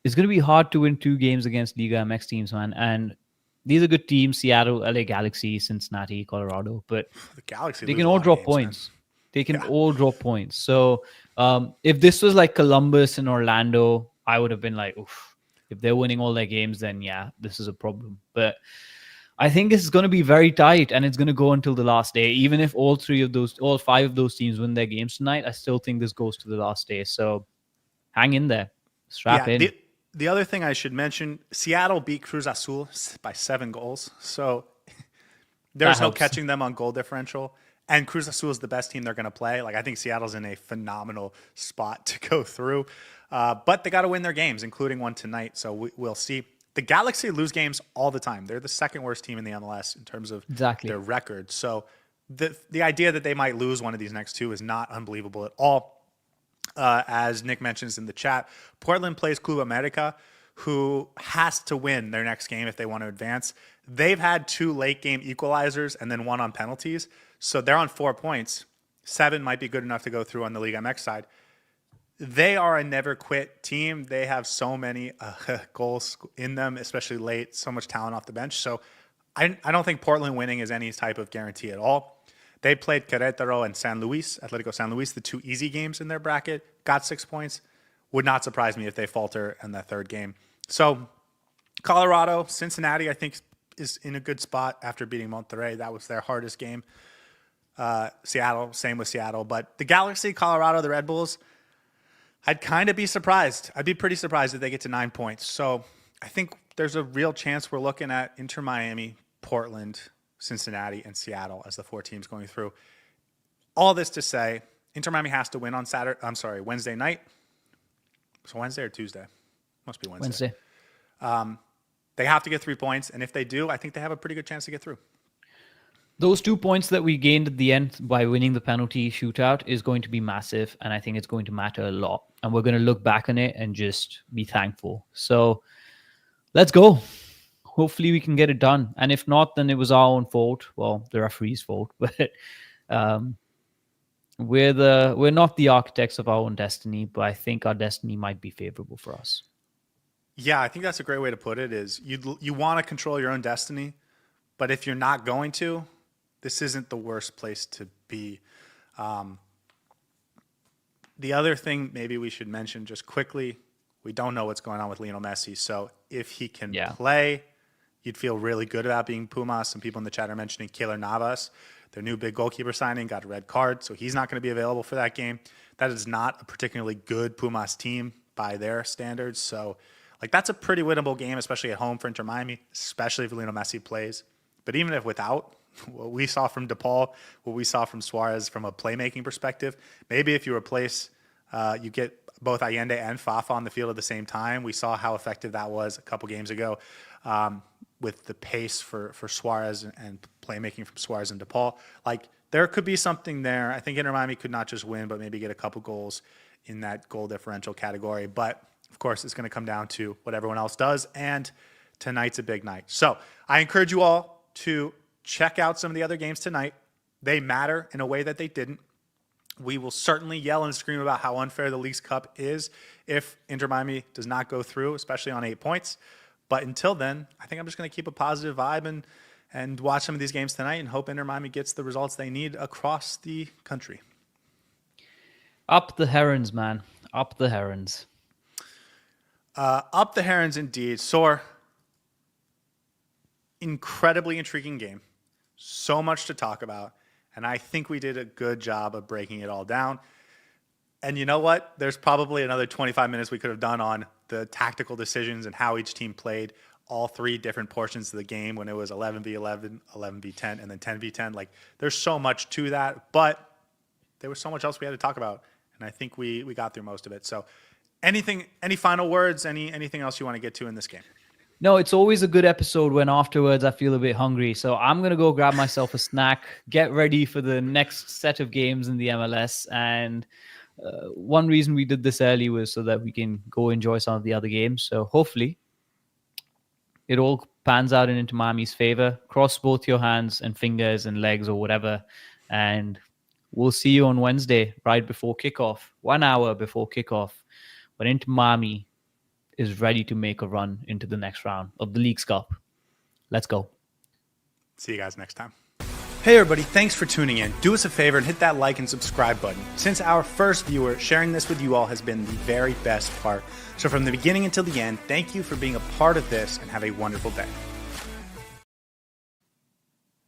it's going to be hard to win 2 games against Liga MX teams, man. And these are good teams: Seattle, LA Galaxy, Cincinnati, Colorado. But The Galaxy they lose can a all lot of drop games, points. man. They can Yeah. all drop points. So if this was like Columbus and Orlando, I would have been like, oof. If they're winning all their games, then yeah, this is a problem. But I think it's going to be very tight, and it's going to go until the last day. Even if all 5 of those teams win their games tonight, I still think this goes to the last day. So hang in there, strap Yeah. in. The other thing I should mention, Seattle beat Cruz Azul by 7 goals. So there's no helps. catching them on goal differential. And Cruz Azul is the best team they're going to play. Like, I think Seattle's in a phenomenal spot to go through. But they got to win their games, including one tonight. So we'll see. The Galaxy lose games all the time. They're the second worst team in the MLS in terms of Exactly. their record. So the idea that they might lose one of these next 2 is not unbelievable at all. As Nick mentions in the chat, Portland plays Club America, who has to win their next game if they want to advance. They've had 2 late game equalizers and then 1 on penalties. So they're on 4 points. 7 might be good enough to go through on the Liga MX side. they are a never quit team. They have so many goals in them, especially late, so much talent off the bench. So I don't think Portland winning is any type of guarantee at all. They played Querétaro and San Luis, Atlético San Luis, the two easy games in their bracket, got 6 points. Would not surprise me if they falter in that third game. So Colorado, Cincinnati, I think is in a good spot after beating Monterrey. That was their hardest game. Seattle, same with Seattle. But the Galaxy, Colorado, the Red Bulls, I'd kind of be surprised. I'd be pretty surprised if they get to 9 points. So I think there's a real chance we're looking at Inter Miami, Portland, Cincinnati, and Seattle as the 4 teams going through. All this to say, Inter Miami has to win on Wednesday night. So Wednesday or Tuesday? Must be Wednesday. They have to get 3 points, and if they do, I think they have a pretty good chance to get through. Those 2 points that we gained at the end by winning the penalty shootout is going to be massive, and I think it's going to matter a lot. And we're going to look back on it and just be thankful. So let's go. Hopefully we can get it done. And if not, then it was our own fault. Well, the referee's fault. But we're not the architects of our own destiny, but I think our destiny might be favorable for us. Yeah, I think that's a great way to put it. Is you want to control your own destiny, but if you're not going to, this isn't the worst place to be. The other thing maybe we should mention just quickly, we don't know what's going on with Lionel Messi. So if he can play, you'd feel really good about being Pumas. Some people in the chat are mentioning Keylor Navas. Their new big goalkeeper signing got a red card, so he's not going to be available for that game. That is not a particularly good Pumas team by their standards. So that's a pretty winnable game, especially at home for Inter Miami, especially if Lionel Messi plays. But even if without, what we saw from DePaul, what we saw from Suárez from a playmaking perspective, maybe if you replace, you get both Allende and Fafa on the field at the same time. We saw how effective that was a couple games ago with the pace for Suárez and playmaking from Suárez and DePaul. There could be something there. I think Inter Miami could not just win, but maybe get a couple goals in that goal differential category. But of course, it's going to come down to what everyone else does. And tonight's a big night. So I encourage you all to check out some of the other games tonight. They matter in a way that they didn't. We will certainly yell and scream about how unfair the Leagues Cup is if Inter Miami does not go through, especially on 8 points. But until then, I think I'm just going to keep a positive vibe and watch some of these games tonight and hope Inter Miami gets the results they need across the country. Up the Herons, man. Up the Herons. Up the Herons indeed. Saur, incredibly intriguing game. So much to talk about. And I think we did a good job of breaking it all down. And you know what? There's probably another 25 minutes we could have done on the tactical decisions and how each team played all 3 different portions of the game when it was 11v11, 11v10, and then 10v10. There's so much to that, but there was so much else we had to talk about. And I think we got through most of it. So any final words, anything else you want to get to in this game? No, it's always a good episode when afterwards I feel a bit hungry. So I'm going to go grab myself a snack, get ready for the next set of games in the MLS. And one reason we did this early was so that we can go enjoy some of the other games. So hopefully it all pans out into Miami's favor. Cross both your hands and fingers and legs or whatever. And we'll see you on Wednesday right before kickoff, 1 hour before kickoff. But Inter Miami is ready to make a run into the next round of the Leagues Cup. Let's go. See you guys next time. Hey everybody, thanks for tuning in. Do us a favor and hit that like and subscribe button. Since our first viewer, sharing this with you all has been the very best part. So from the beginning until the end, thank you for being a part of this and have a wonderful day.